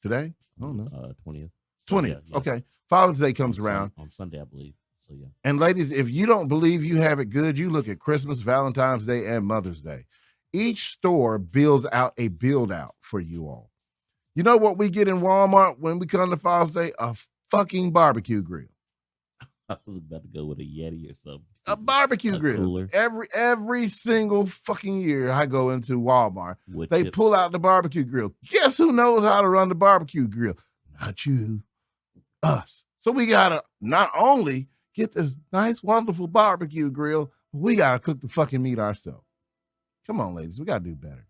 Today? I don't know. 20th. 20th. Yeah. Okay. Father's Day comes around. On Sunday, I believe. So, yeah. And ladies, if you don't believe you have it good, you look at Christmas, Valentine's Day, and Mother's Day. Each store builds out a build out for you all. You know what we get in Walmart when we come to Father's Day? A fucking barbecue grill. I was about to go with a Yeti or something. A barbecue grill. Cooler. Every single fucking year I go into Walmart, they chips. pull out the barbecue grill. Guess who knows how to run the barbecue grill? Not you, us. So we gotta not only get this nice, wonderful barbecue grill, but we gotta cook the fucking meat ourselves. Come on, ladies, we gotta do better.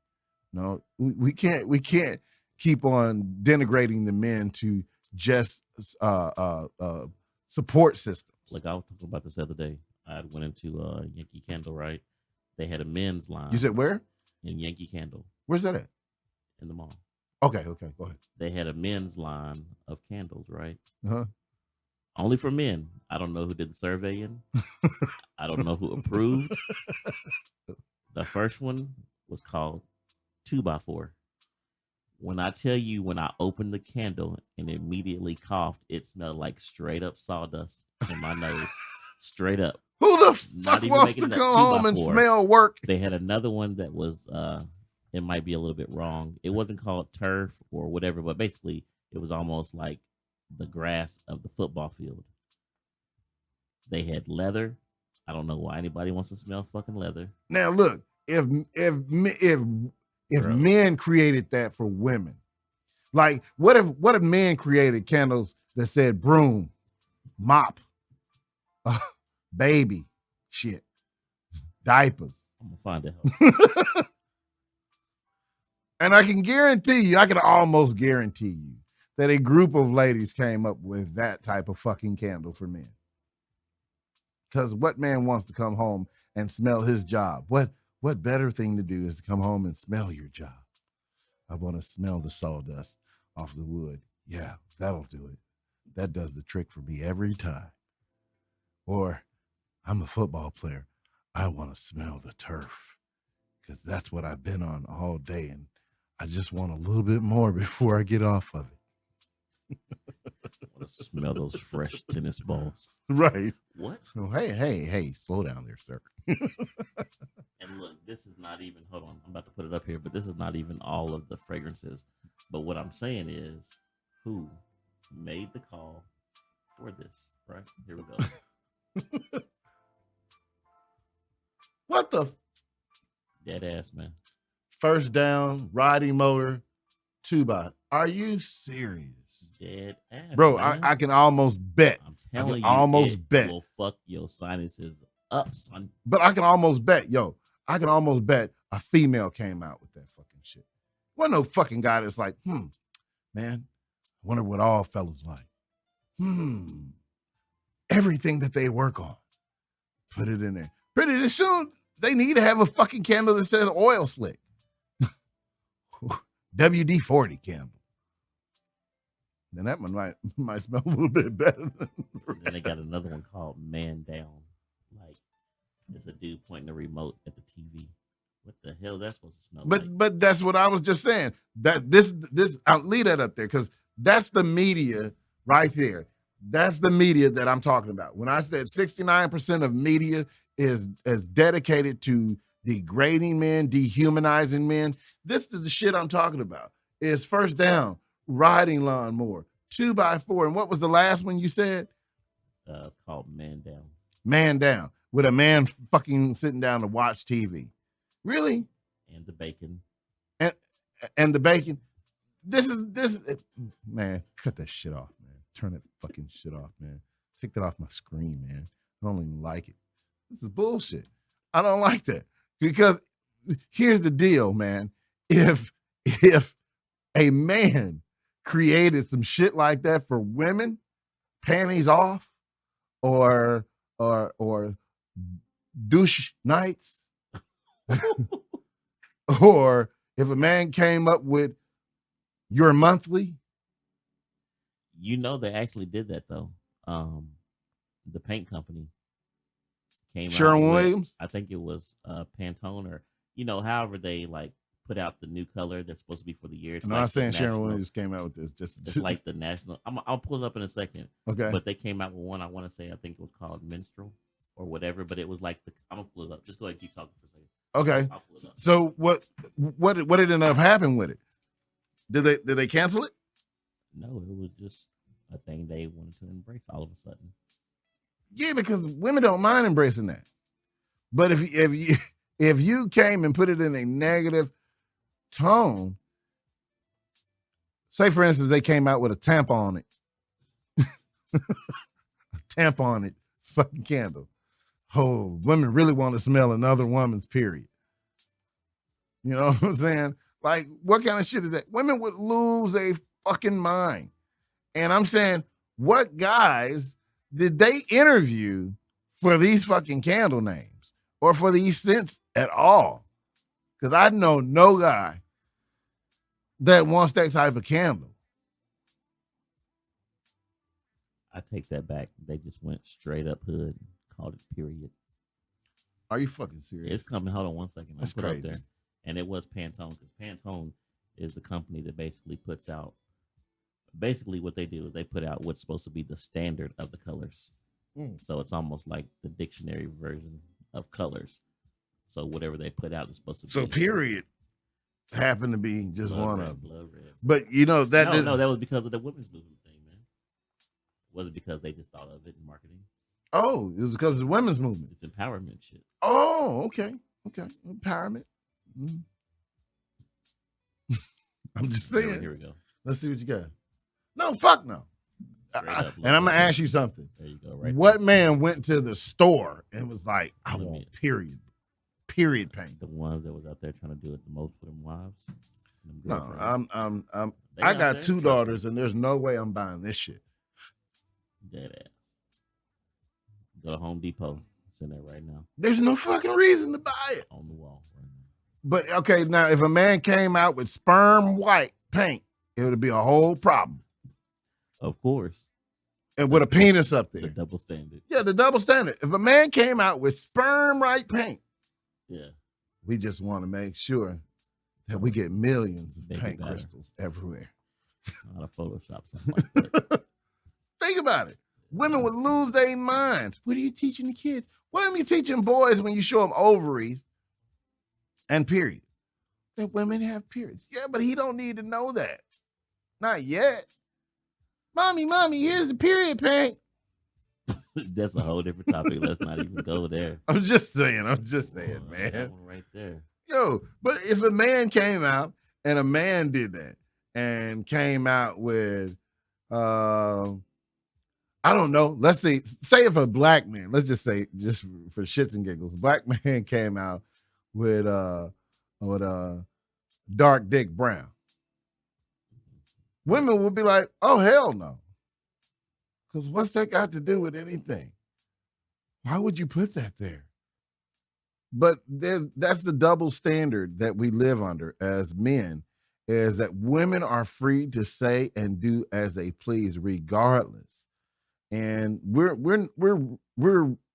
No, we can't keep on denigrating the men to just support systems. Like I was talking about this the other day. I went into Yankee Candle, right? They had a men's line. You said where? In Yankee Candle. Where's that at? In the mall. Okay, go ahead. They had a men's line of candles, right? Uh-huh. Only for men. I don't know who did the surveying. I don't know who approved. The first one was called 2x4. When I tell you, when I opened the candle and immediately coughed, it smelled like straight up sawdust in my nose. Straight up. Who the Not fuck even wants to making it come up, home and 2x4. smell work? They had another one that was, it might be a little bit wrong. It wasn't called turf or whatever, but basically it was almost like the grass of the football field. They had leather. I don't know why anybody wants to smell fucking leather. Now look, if men created that for women, like what if men created candles that said broom, mop, baby, shit, diapers? I'm gonna find out. And I can almost guarantee you that a group of ladies came up with that type of fucking candle for men. Because what man wants to come home and smell his job? What better thing to do is to come home and smell your job? I want to smell the sawdust off the wood. Yeah, that'll do it. That does the trick for me every time. Or I'm a football player. I want to smell the turf, because that's what I've been on all day, and I just want a little bit more before I get off of it. I want to smell those fresh tennis balls. Right. What? So, hey, slow down there, sir. And look, this is not even, hold on, I'm about to put it up here, but this is not even all of the fragrances. But what I'm saying is, who made the call for this, right? Here we go. What the Dead ass, man. first down, riding motor, 2x. Are you serious? Dead ass, Bro, man. I can almost bet. I'm I can telling you, almost it bet. will fuck your sinuses up, son. But I can almost bet, I can almost bet a female came out with that fucking shit. Wasn't no fucking guy that's like, man, I wonder what all fellas like. Everything that they work on, put it in there. Pretty soon, they need to have a fucking candle that says oil slick. WD-40 candle. Then that one might smell a little bit better than the And then they rest. got another one called Man Down. Like, it's a dude pointing the remote at the TV. What the hell is that supposed to smell like? But that's what I was just saying. That this I'll leave that up there because that's the media right there. That's the media that I'm talking about. When I said 69% of media is dedicated to degrading men, dehumanizing men, this is the shit I'm talking about. Is first down, riding lawnmower, 2x4. And what was the last one you said? It's called Man Down. Man down, with a man fucking sitting down to watch TV. Really? And the bacon. And the bacon. This man, cut that shit off, man. Turn that fucking shit off, man. Take that off my screen, man. I don't even like it. This is bullshit. I don't like that. Because here's the deal, man. If a man created some shit like that for women, panties off, or douche nights, or if a man came up with your monthly, You know they actually did that though. The paint company came out Sharon with, Williams. I think it was Pantone or however they like put out the new color that's supposed to be for the year. It's I'm like not the saying Sharon national- Williams came out with this. Just It's like the national. I'll pull it up in a second. okay. But they came out with one. I want to say I think it was called Minstrel or whatever. But it was like I'm gonna pull it up. Just go ahead and keep talking for a second. Okay. I'll pull it up. So what did end up happening with it? Did they cancel it? No, it was just a thing they wanted to embrace all of a sudden. Yeah, because women don't mind embracing that. But if you came and put it in a negative tone, say for instance they came out with a tampon it, a tampon it fucking candle. Oh, women really want to smell another woman's period. You know what I'm saying? Like, what kind of shit is that? Women would lose their fucking mind. And I'm saying, what guys did they interview for these fucking candle names or for these scents at all? Because I know no guy that wants that type of candle. I take that back. They just went straight up hood and called it period. Are you fucking serious? It's coming. Hold on one second. I'll That's put it crazy. up there. And it was Pantone because Pantone is the company that basically puts out. Basically, what they do is they put out what's supposed to be the standard of the colors. Mm. So it's almost like the dictionary version of colors. So whatever they put out is supposed to be. So period happened to be just blood one red, of them. blood red. But you know that No, that was because of the women's movement thing, man. Was it because they just thought of it in marketing? Oh, it was because of the women's movement. It's empowerment shit. Oh, okay. Empowerment. Mhm. I'm just saying. Here we go. Let's see what you got. No, fuck no. Straight up, And I'm gonna ask you something. There you go. Right. What there. man went to the store and was like, I Let me- want period paint? The ones that was out there trying to do it the most for them wives. Them No, girlfriends. They I out got there, two trust me. daughters, and there's no way I'm buying this shit. Dead ass. Go to Home Depot. It's in there right now There's no fucking reason to buy it. on the wall. Right now. But okay, now if a man came out with sperm white paint, it would be a whole problem. Of course, And with a penis up the there. double standard. Yeah, the double standard. If a man came out with sperm white paint, Yeah. we just want to make sure that we get millions of Baby paint batter. crystals everywhere. Not a Photoshop something like that. Think about it. Women would lose their minds. What are you teaching the kids? What are you teaching boys when you show them ovaries and periods? That women have periods. Yeah, but he don't need to know that. Not yet. Mommy, here's the period paint. That's a whole different topic. Let's not even go there. I'm just saying, Oh, man. that one right there. Yo, but if a man came out and a man did that and came out with, I don't know, let's say if a black man, let's just say, just for shits and giggles, a black man came out with dark dick brown, women would be like, oh, hell no. Because what's that got to do with anything? Why would you put that there? But that's the double standard that we live under as men, is that women are free to say and do as they please, regardless. And we're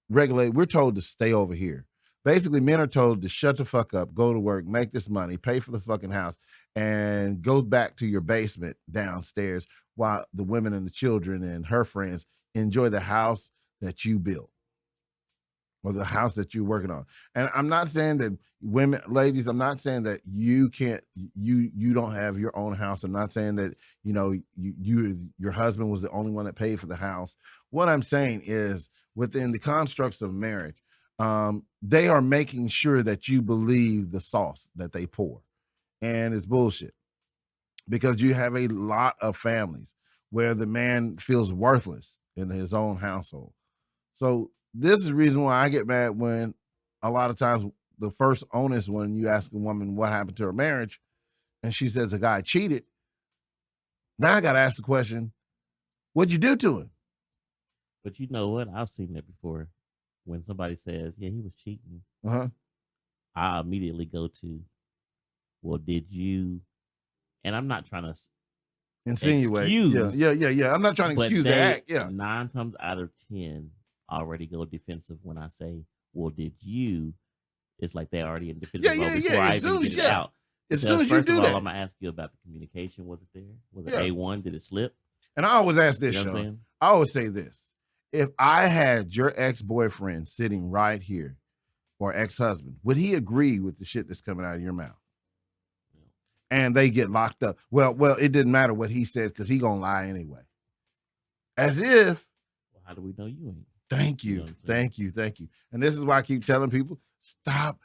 regulated. We're told to stay over here. Basically, men are told to shut the fuck up, go to work, make this money, pay for the fucking house, and go back to your basement downstairs while the women and the children and her friends enjoy the house that you built or the house that you're working on. And I'm not saying that women, ladies, I'm not saying that you can't, you don't have your own house. I'm not saying that, your husband was the only one that paid for the house. What I'm saying is within the constructs of marriage, they are making sure that you believe the sauce that they pour, and it's bullshit, because you have a lot of families where the man feels worthless in his own household. So this is the reason why I get mad when a lot of times the first onus, when you ask a woman what happened to her marriage and she says a guy cheated, now I got to ask the question, what'd you do to him? But you know what? I've seen that before. When somebody says, yeah, he was cheating, Uh-huh. I immediately go to, well, did you? And I'm not trying to Insinuate. excuse. Yeah. I'm not trying to But excuse the they, act. Yeah. 9 times out of 10, already go defensive when I say, well, did you? It's like they already in defensive mode before I even get it out. As Because soon as you first do of all, that. I'm gonna ask you about the communication. Was it there? Was it Yeah. A1? Did it slip? And I always ask this, You know what I'm Sean. saying? I always say this. If I had your ex-boyfriend sitting right here, or ex-husband, would he agree with the shit that's coming out of your mouth? And they get locked up. Well, it didn't matter what he says because he gonna lie anyway. As if, Well, how do we know you ain't? thank You know you, what I'm saying? thank you. And this is why I keep telling people, stop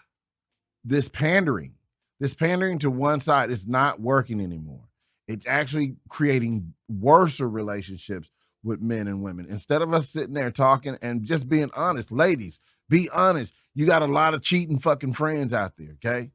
this pandering. This pandering to one side is not working anymore. It's actually creating worse relationships with men and women. Instead of us sitting there talking and just being honest, ladies, be honest. You got a lot of cheating fucking friends out there, okay?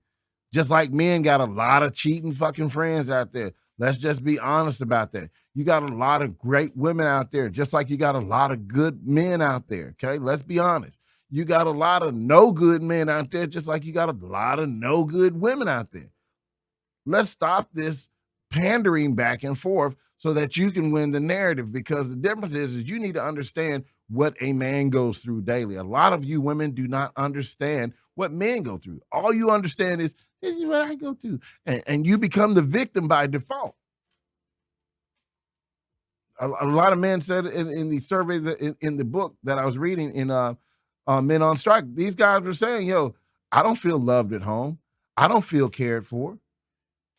Just like men got a lot of cheating fucking friends out there. Let's just be honest about that. You got a lot of great women out there, just like you got a lot of good men out there, okay? Let's be honest. You got a lot of no good men out there, just like you got a lot of no good women out there. Let's stop this pandering back and forth so that you can win the narrative, because the difference is you need to understand what a man goes through daily. A lot of you women do not understand what men go through. All you understand is, this is what I go through. And you become the victim by default. A lot of men said in the survey, that in the book that I was reading in Men on Strike, these guys were saying, yo, I don't feel loved at home. I don't feel cared for.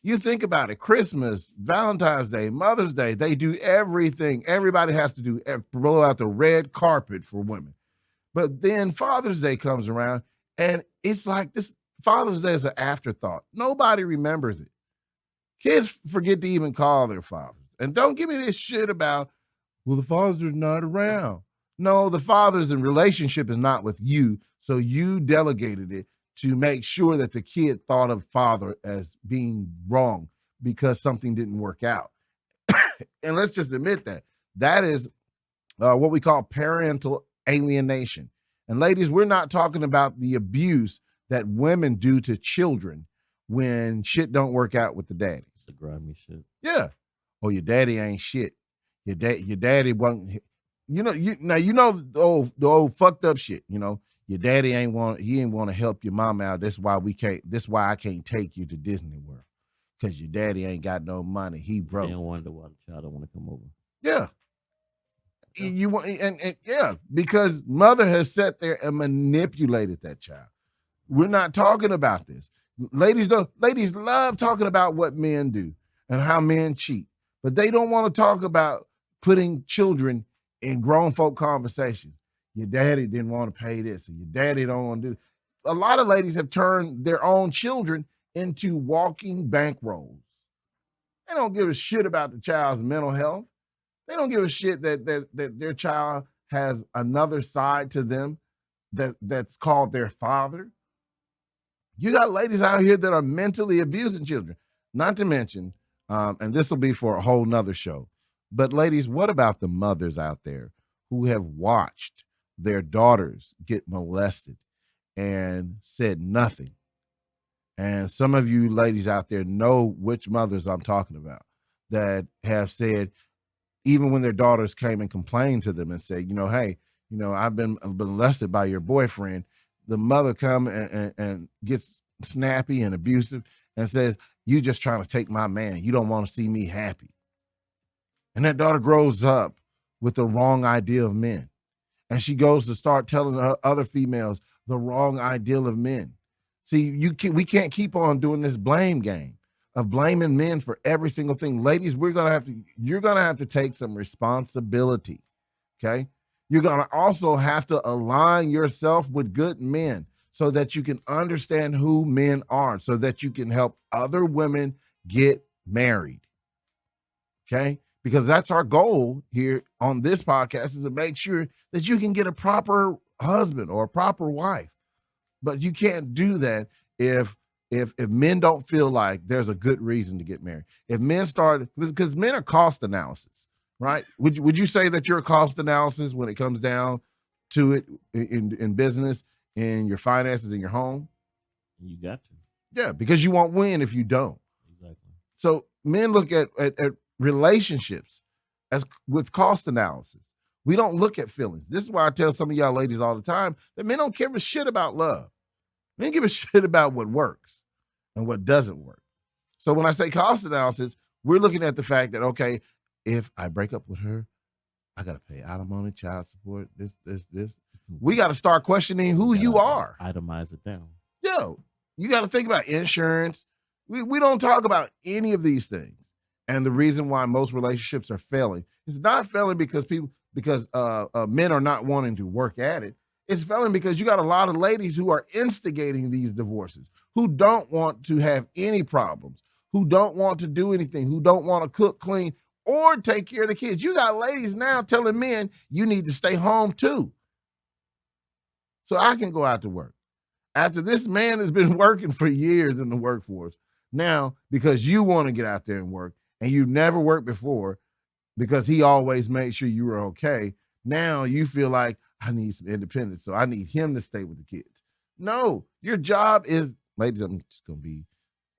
You think about it, Christmas, Valentine's Day, Mother's Day, they do everything. Everybody has to do, roll out the red carpet for women. But then Father's Day comes around and it's like this Father's Day is an afterthought. Nobody remembers it. Kids forget to even call their fathers. And don't give me this shit about, well, the fathers are not around. No, the father's in relationship is not with you. So you delegated it to make sure that the kid thought of father as being wrong because something didn't work out. And let's just admit that is what we call parental alienation. And ladies, we're not talking about the abuse that women do to children when shit don't work out with the daddies. The grimy shit. Yeah. Oh, your daddy ain't shit. Your daddy wasn't, the old fucked up shit, your daddy he ain't want to help your mom out. That's why I can't take you to Disney World. Because your daddy ain't got no money. He broke. They don't wonder why the child don't want to come over. Yeah. You want and yeah, because mother has sat there and manipulated that child. We're not talking about this. Ladies love talking about what men do and how men cheat, but they don't want to talk about putting children in grown folk conversations. your daddy didn't want to pay this, or your daddy don't want to do. A lot of ladies have turned their own children into walking bankrolls. They don't give a shit about the child's mental health. They don't give a shit that their child has another side to them that's called their father. You got ladies out here that are mentally abusing children. Not to mention, and this will be for a whole nother show, but ladies, what about the mothers out there who have watched their daughters get molested and said nothing? And some of you ladies out there know which mothers I'm talking about that have said, even when their daughters came and complained to them and said, hey, I've been molested by your boyfriend, the mother come and gets snappy and abusive and says, you just trying to take my man. You don't want to see me happy. And that daughter grows up with the wrong idea of men. And she goes to start telling other females the wrong ideal of men. See, we can't keep on doing this blame game of blaming men for every single thing. Ladies, you're going to have to take some responsibility. Okay. You're going to also have to align yourself with good men so that you can understand who men are, so that you can help other women get married. Okay. Because that's our goal here on this podcast, is to make sure that you can get a proper husband or a proper wife. But you can't do that if men don't feel like there's a good reason to get married. If men start, because men are cost analysis, right? Would you say that you're a cost analysis when it comes down to it in business, in your finances, in your home? You got to. Yeah, because you won't win if you don't. Exactly. So men look at relationships as with cost analysis. We don't look at feelings. This is why I tell some of y'all ladies all the time that men don't give a shit about love. Men give a shit about what works and what doesn't work. So when I say cost analysis, we're looking at the fact that, okay, if I break up with her, I got to pay alimony, child support, this. We got to start questioning who you are. Itemize it down. Yo, you got to think about insurance. We don't talk about any of these things. And the reason why most relationships are failing is not failing because men are not wanting to work at it. It's failing because you got a lot of ladies who are instigating these divorces, who don't want to have any problems, who don't want to do anything, who don't want to cook, clean, or take care of the kids. You got ladies now telling men you need to stay home too, so I can go out to work. After this man has been working for years in the workforce, now because you want to get out there and work and you never worked before because he always made sure you were okay, now you feel like, I need some independence, so I need him to stay with the kids. No, your job is, ladies, I'm just going to be,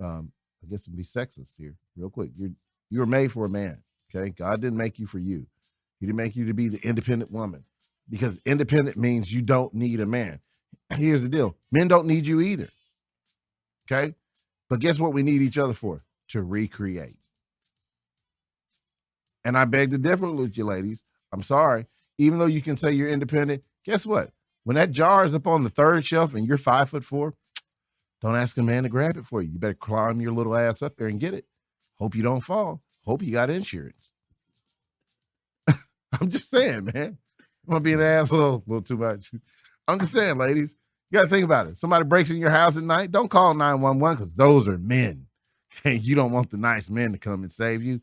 I guess I'm going to be sexist here real quick. You were made for a man, okay? God didn't make you for you. He didn't make you to be the independent woman, because independent means you don't need a man. Here's the deal. Men don't need you either, okay? But guess what we need each other for? To recreate. And I beg to differ with you, ladies. I'm sorry. Even though you can say you're independent, guess what? When that jar is up on the third shelf and you're 5'4", don't ask a man to grab it for you. You better climb your little ass up there and get it. Hope you don't fall. Hope you got insurance. I'm just saying, man. I'm going to be an asshole a little too much. I'm just saying, ladies, you got to think about it. Somebody breaks in your house at night, don't call 911 because those are men. Okay? You don't want the nice men to come and save you.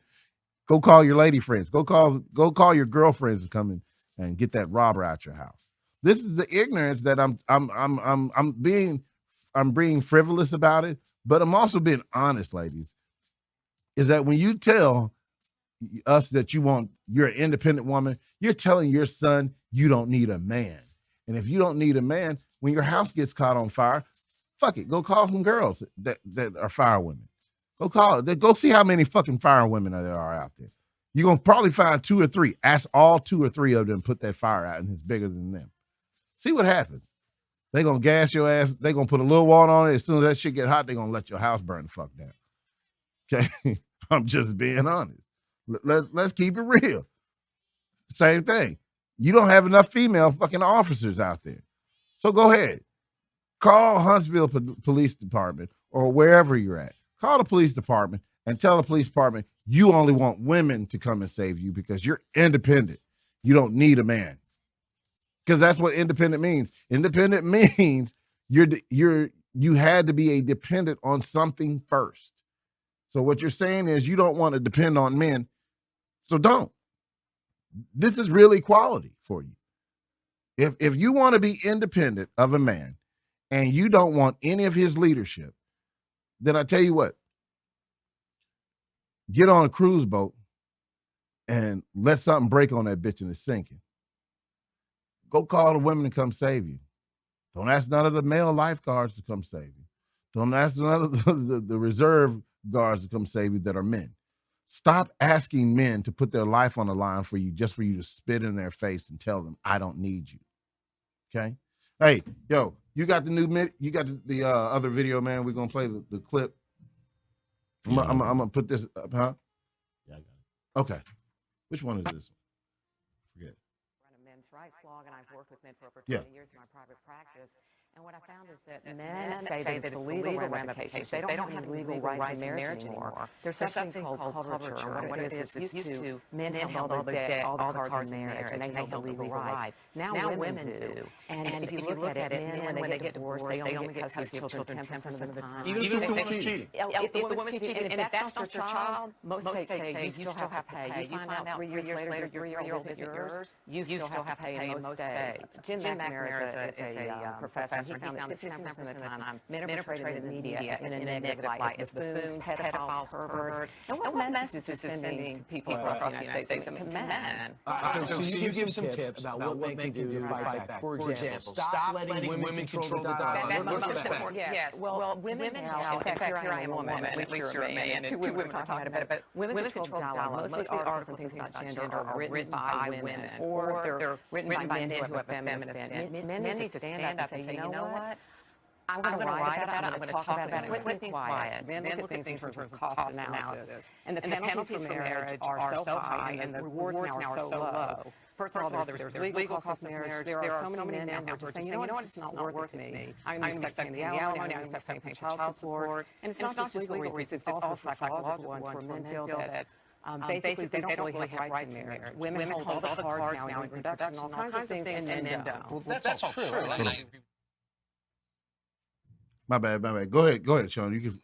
Go call your lady friends. Go call your girlfriends to come in and get that robber out your house. This is the ignorance that I'm being frivolous about it, but I'm also being honest, ladies. Is that when you tell us that you're an independent woman, you're telling your son you don't need a man. And if you don't need a man, when your house gets caught on fire, fuck it, go call some girls that are fire women. Go see how many fucking fire women there are out there. You're going to probably find 2 or 3. Ask all 2 or 3 of them, put that fire out, and it's bigger than them. See what happens. They're going to gas your ass. They're going to put a little water on it. As soon as that shit get hot, they're going to let your house burn the fuck down. Okay? I'm just being honest. Let's keep it real. Same thing. You don't have enough female fucking officers out there. So go ahead. Call Huntsville Police Department or wherever you're at. Call the police department and tell the police department you only want women to come and save you because you're independent. You don't need a man. because that's what independent means. Independent means you had to be a dependent on something first. So what you're saying is you don't want to depend on men, so don't. This is real equality for you. If you want to be independent of a man and you don't want any of his leadership, then I tell you what, get on a cruise boat and let something break on that bitch and it's sinking. Go call the women to come save you. Don't ask none of the male lifeguards to come save you. Don't ask none of the reserve guards to come save you that are men. Stop asking men to put their life on the line for you just for you to spit in their face and tell them, I don't need you. Okay? Hey, yo, you got the other video, man. We're going to play the clip. I'm going to put this up, huh? Yeah, I got it. Okay. Which one is this? Forget. Run a men's rights blog, and I've worked with men for over 20 Yeah. years in my private practice. And what I found is that men say that it's the legal ramifications. They don't have legal rights in marriage anymore. There's something called coverture. What it is used to men held all the cards in marriage, and they held the legal rights. Now women do. And if you look at it, men, when they get divorced, they only get custody of children 10% of the time. Even if the woman's cheating. If the woman's cheating, and if that's not your child, most states say you still have to pay. You find out 3 years later your 3-year-old isn't yours, you still have to pay in most states. Jim McNamara is a professor. He found that 69% of the time, men are portrayed in the media in a negative light as buffoons, pedophiles, perverts. And what message is this sending to people across the United States, to men? So you give some tips about what men can do to fight back. For example, stop letting women control the dialogue. That's the most important. Yes. Well, women now, in fact, here I am a woman, at least you're a man, and two women are talking about it, but women control dialogue. Most of the articles and things about gender are written by women, or they're written by men who have a feminist bent. Men need to stand up and say, you know what? I'm going to write about it. I'm going to talk about it. Let me quiet. Men look at things in terms of cost analysis. And the penalties for marriage are so high, and the rewards now are so low. First of all, there's legal costs of marriage. There are so many men who are just saying, you know what, it's not worth it to me. I'm going to be stuck paying the alimony. I'm going to be stuck paying child support. And it's not just legal reasons. It's also psychological ones where men feel that basically, they don't really have rights in marriage. Women hold all the cards now in production, all kinds of things, and men don't. That's all true. My bad. Go ahead, Sean. We can.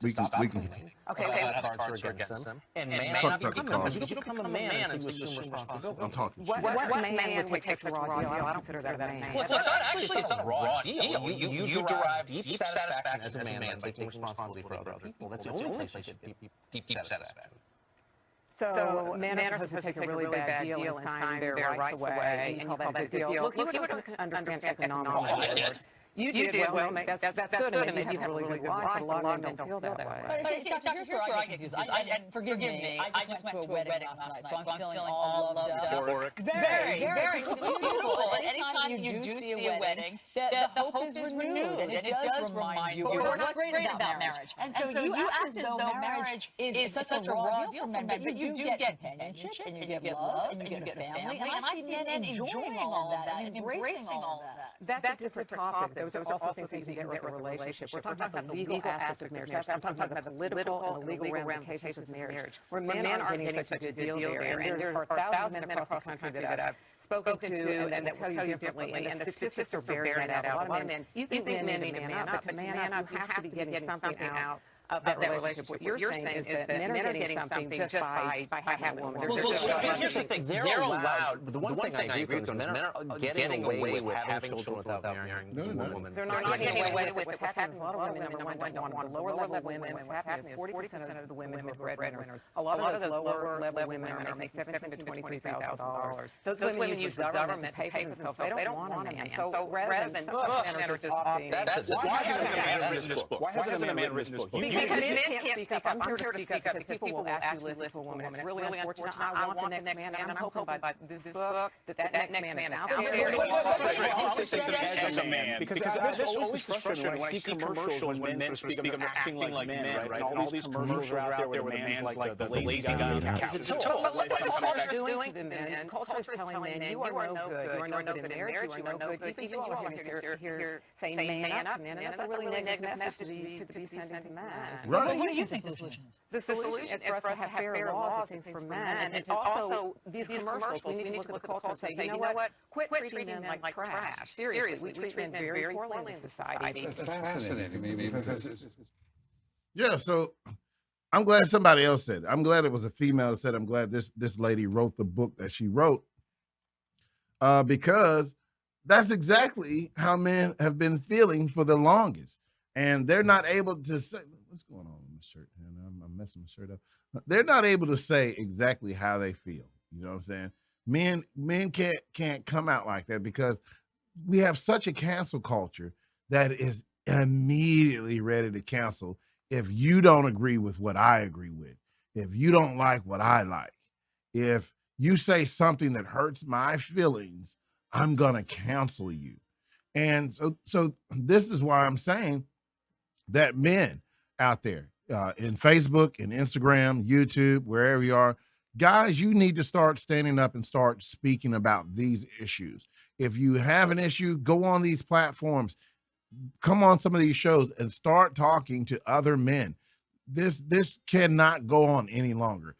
Okay. Cards are against them. And man, Fuck the cards. you don't become a man until you assume responsibility. I'm talking shit. What man would take such a raw deal? I don't consider that a man. Well, it's not a raw deal. You derive deep satisfaction as a man by taking responsibility for other people. That's the only place you get deep satisfaction. So men are supposed to take a really bad deal and sign their rights away, and you call that a good deal. Look, you would understand economical words. You did well. That's good, and maybe you have a really good wife, but a lot of men don't feel that way. But see, Doctor, here's where I get confused. And forgive me, I just went to a wedding last night, so I'm feeling all loved up. Very, very beautiful. And anytime you do see a wedding, the hope is renewed, and it does remind you of what's great about marriage. And so you act as though marriage is such a raw deal for men, but you do get companionship, and you get love, and you get a family, and I see men enjoying all of that and embracing all of that. That's a different topic. Those are also things you can get with a relationship. We're talking about the legal aspect of marriage. I'm talking about the political and the legal ramifications of marriage, where men aren't getting such a good deal there. And there are thousands of men across the country that I've spoken to and that will tell you differently. And the statistics are bearing that out. A lot of men, you think men need to man up, but to man up, you have to be getting something out of that relationship. What you're saying is that men are getting something just by having a woman. Here's the thing. They're allowed. The one thing I agree with is men are getting away with having children without marrying one woman. They're not getting away with what's happening. A lot of women, number one, don't want lower level women. What's happening is 40% of the women who are breadwinners, a lot of those lower level women are making $17,000 to $23,000. Those women use the government to pay for themselves. They don't want a man. So rather than some men are just opting. Why hasn't a man written this book? Because men can't speak up. I'm here to speak up because people will actually listen to a woman. It's really unfortunate. I want the next man, and I'm hoping by this book that next man is out there. As a man, because this always frustrating when I see commercials when men speak of acting like men, right? And all these commercials are out there where the man's like the lazy guy on the couch. But look what culture is doing to men. Culture is telling men, you are no good. You are no good in marriage. You are no good. Even you all are here saying man up to men. And that's a really negative message to be sending to men. Right. Well, what do you think the solution is? The solution is for us to have fair laws and things for men. And also, these commercials, we need to look at the culture and say, you know what? Quit treating men like trash. Seriously, we treat men very poorly in society. That's fascinating to me because it's Yeah. So I'm glad somebody else said it. I'm glad it was a female that said it. I'm glad this lady wrote the book that she wrote, because that's exactly how men have been feeling for the longest. And they're not able to say, what's going on with my shirt? Man, I'm messing my shirt up. They're not able to say exactly how they feel. You know what I'm saying? Men can't come out like that because we have such a cancel culture that is immediately ready to cancel if you don't agree with what I agree with, if you don't like what I like, if you say something that hurts my feelings, I'm gonna cancel you. And so this is why I'm saying that men out there in Facebook and Instagram, YouTube, wherever you are, guys, you need to start standing up and start speaking about these issues. If you have an issue, go on these platforms, come on some of these shows and start talking to other men. This cannot go on any longer.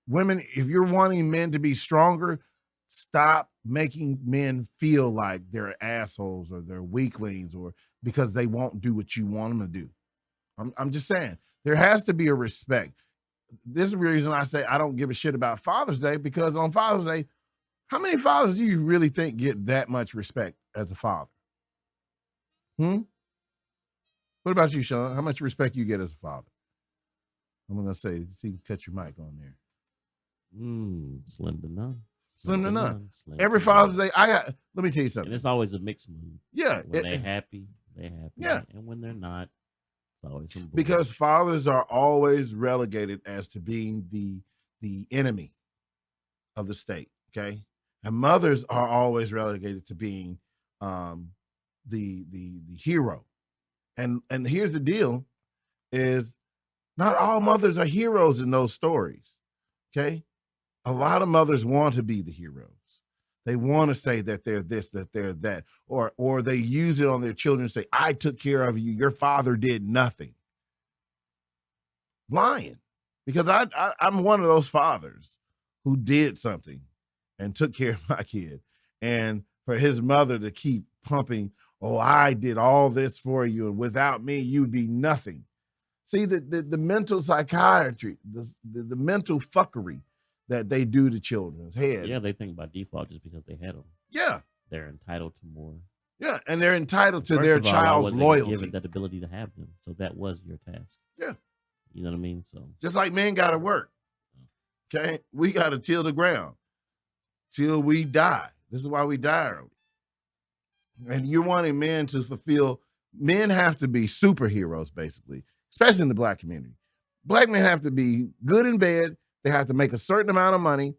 Women, if you're wanting men to be stronger, stop making men feel like they're assholes or they're weaklings or because they won't do what you want them to do. I'm just saying there has to be a respect. This is the reason I say I don't give a shit about Father's Day, because on Father's Day, how many fathers do you really think get that much respect as a father? What about you, Sean? How much respect you get as a father? I'm gonna say, see, cut your mic on there. Slim to none. Slim to none. Slim Every to Father's none. Day, let me tell you something. And it's always a mixed mood. Yeah. When they're happy, they're happy. Yeah. And when they're not, it's always some bull. Because fathers are always relegated as to being the enemy of the state. Okay. And mothers are always relegated to being the hero. And here's the deal is not all mothers are heroes in those stories. Okay. A lot of mothers want to be the heroes. They want to say that they're this, that they're that, or they use it on their children and say, I took care of you. Your father did nothing. Lying. Because I'm one of those fathers who did something and took care of my kid. And for his mother to keep pumping, oh, I did all this for you, and without me, you'd be nothing. See, the mental psychiatry, the mental fuckery that they do to children's head. Yeah, they think by default just because they had them. Yeah. They're entitled to more. Yeah, and they're entitled to First their of all, child's wasn't loyalty. given that ability to have them. So that was your task. Yeah. You know what I mean? So just like men got to work. Okay. We got to till the ground till we die. This is why we die early. And you're wanting men to fulfill, men have to be superheroes, basically, especially in the Black community. Black men have to be good in bed. They have to make a certain amount of money.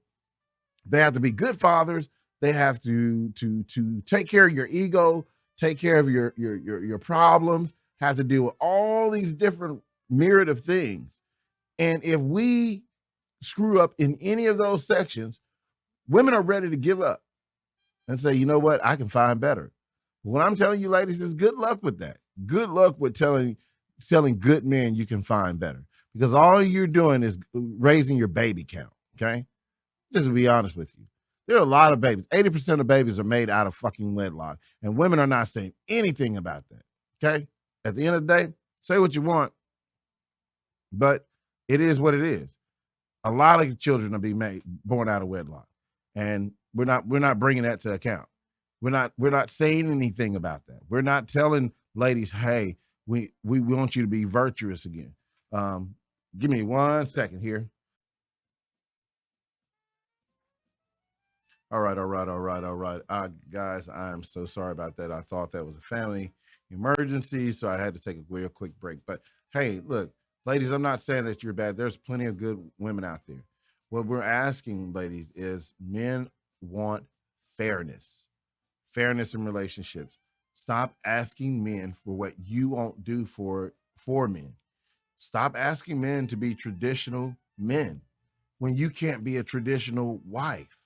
They have to be good fathers. They have to take care of your ego, take care of your problems, have to deal with all these different myriad of things. And if we screw up in any of those sections, women are ready to give up and say, you know what, I can find better. What I'm telling you, ladies, is good luck with that. Good luck with telling good men you can find better, because all you're doing is raising your baby count. Okay. Just to be honest with you, there are a lot of babies. 80% of babies are made out of fucking wedlock, and women are not saying anything about that. Okay. At the end of the day, say what you want, but it is what it is. A lot of children are being born out of wedlock, and we're not bringing that to account. We're not saying anything about that. We're not telling ladies, hey, we want you to be virtuous again. Give me 1 second here. All right. Guys, I am so sorry about that. I thought that was a family emergency, so I had to take a real quick break. But hey, look, ladies, I'm not saying that you're bad. There's plenty of good women out there. What we're asking, ladies, is men want fairness in relationships. Stop asking men for what you won't do for men. Stop asking men to be traditional men when you can't be a traditional wife,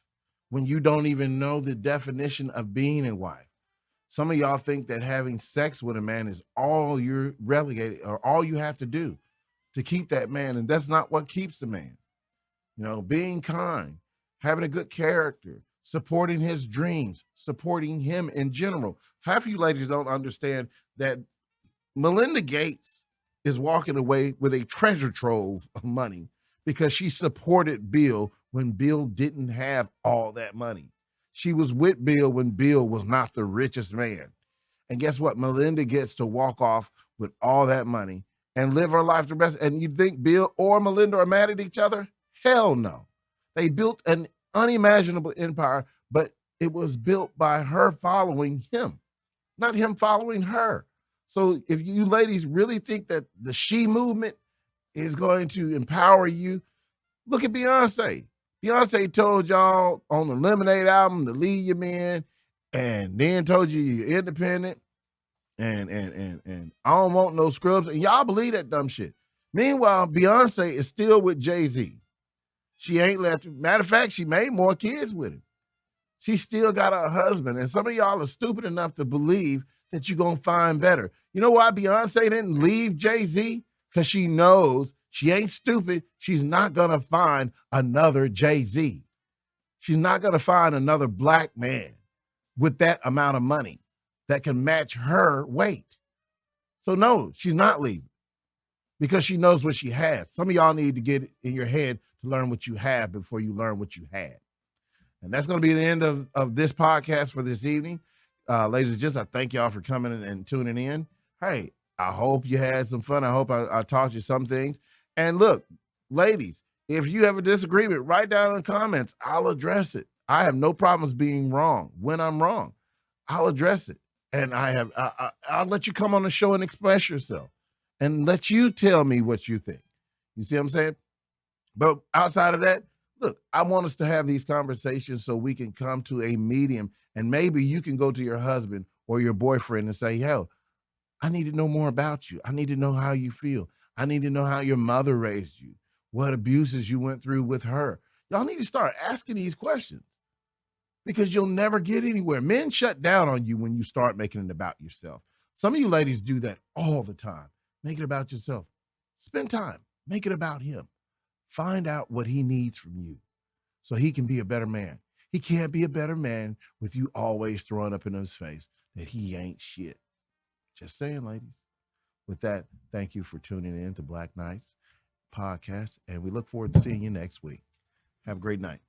when you don't even know the definition of being a wife. Some of y'all think that having sex with a man is all you're relegated or all you have to do. to keep that man. And that's not what keeps a man. You know, being kind, having a good character, supporting his dreams, supporting him in general. Half of you ladies don't understand that Melinda Gates is walking away with a treasure trove of money because she supported Bill when Bill didn't have all that money. She was with Bill when Bill was not the richest man. And guess what? Melinda gets to walk off with all that money and live her life the best. And you think Bill or Melinda are mad at each other? Hell no. They built an unimaginable empire, but it was built by her following him, not him following her. So if you ladies really think that the she movement is going to empower you, look at Beyonce. Beyonce told y'all on the Lemonade album to leave your men, and then told you you're independent and I don't want no scrubs. And y'all believe that dumb shit. Meanwhile, Beyonce is still with Jay-Z. She ain't left. Matter of fact, she made more kids with him. She still got a husband. And some of y'all are stupid enough to believe that you're going to find better. You know why Beyonce didn't leave Jay-Z? Because she knows she ain't stupid. She's not going to find another Jay-Z. She's not going to find another black man with that amount of money that can match her weight. So no, she's not leaving because she knows what she has. Some of y'all need to get in your head to learn what you have before you learn what you had. And that's going to be the end of this podcast for this evening. Ladies and gents, I thank y'all for coming and tuning in. Hey, I hope you had some fun. I hope I taught you some things. And look, ladies, if you have a disagreement, write down in the comments. I'll address it. I have no problems being wrong. When I'm wrong, I'll address it. And I'll let you come on the show and express yourself and let you tell me what you think. You see what I'm saying? But outside of that, look, I want us to have these conversations so we can come to a medium, and maybe you can go to your husband or your boyfriend and say, yo, I need to know more about you. I need to know how you feel. I need to know how your mother raised you, what abuses you went through with her. Y'all need to start asking these questions because you'll never get anywhere. Men shut down on you when you start making it about yourself. Some of you ladies do that all the time. Make it about yourself. Spend time. Make it about him. Find out what he needs from you so he can be a better man. He can't be a better man with you always throwing up in his face that he ain't shit. Just saying, ladies. With that, thank you for tuning in to Black Nights podcast, and we look forward to seeing you next week. Have a great night.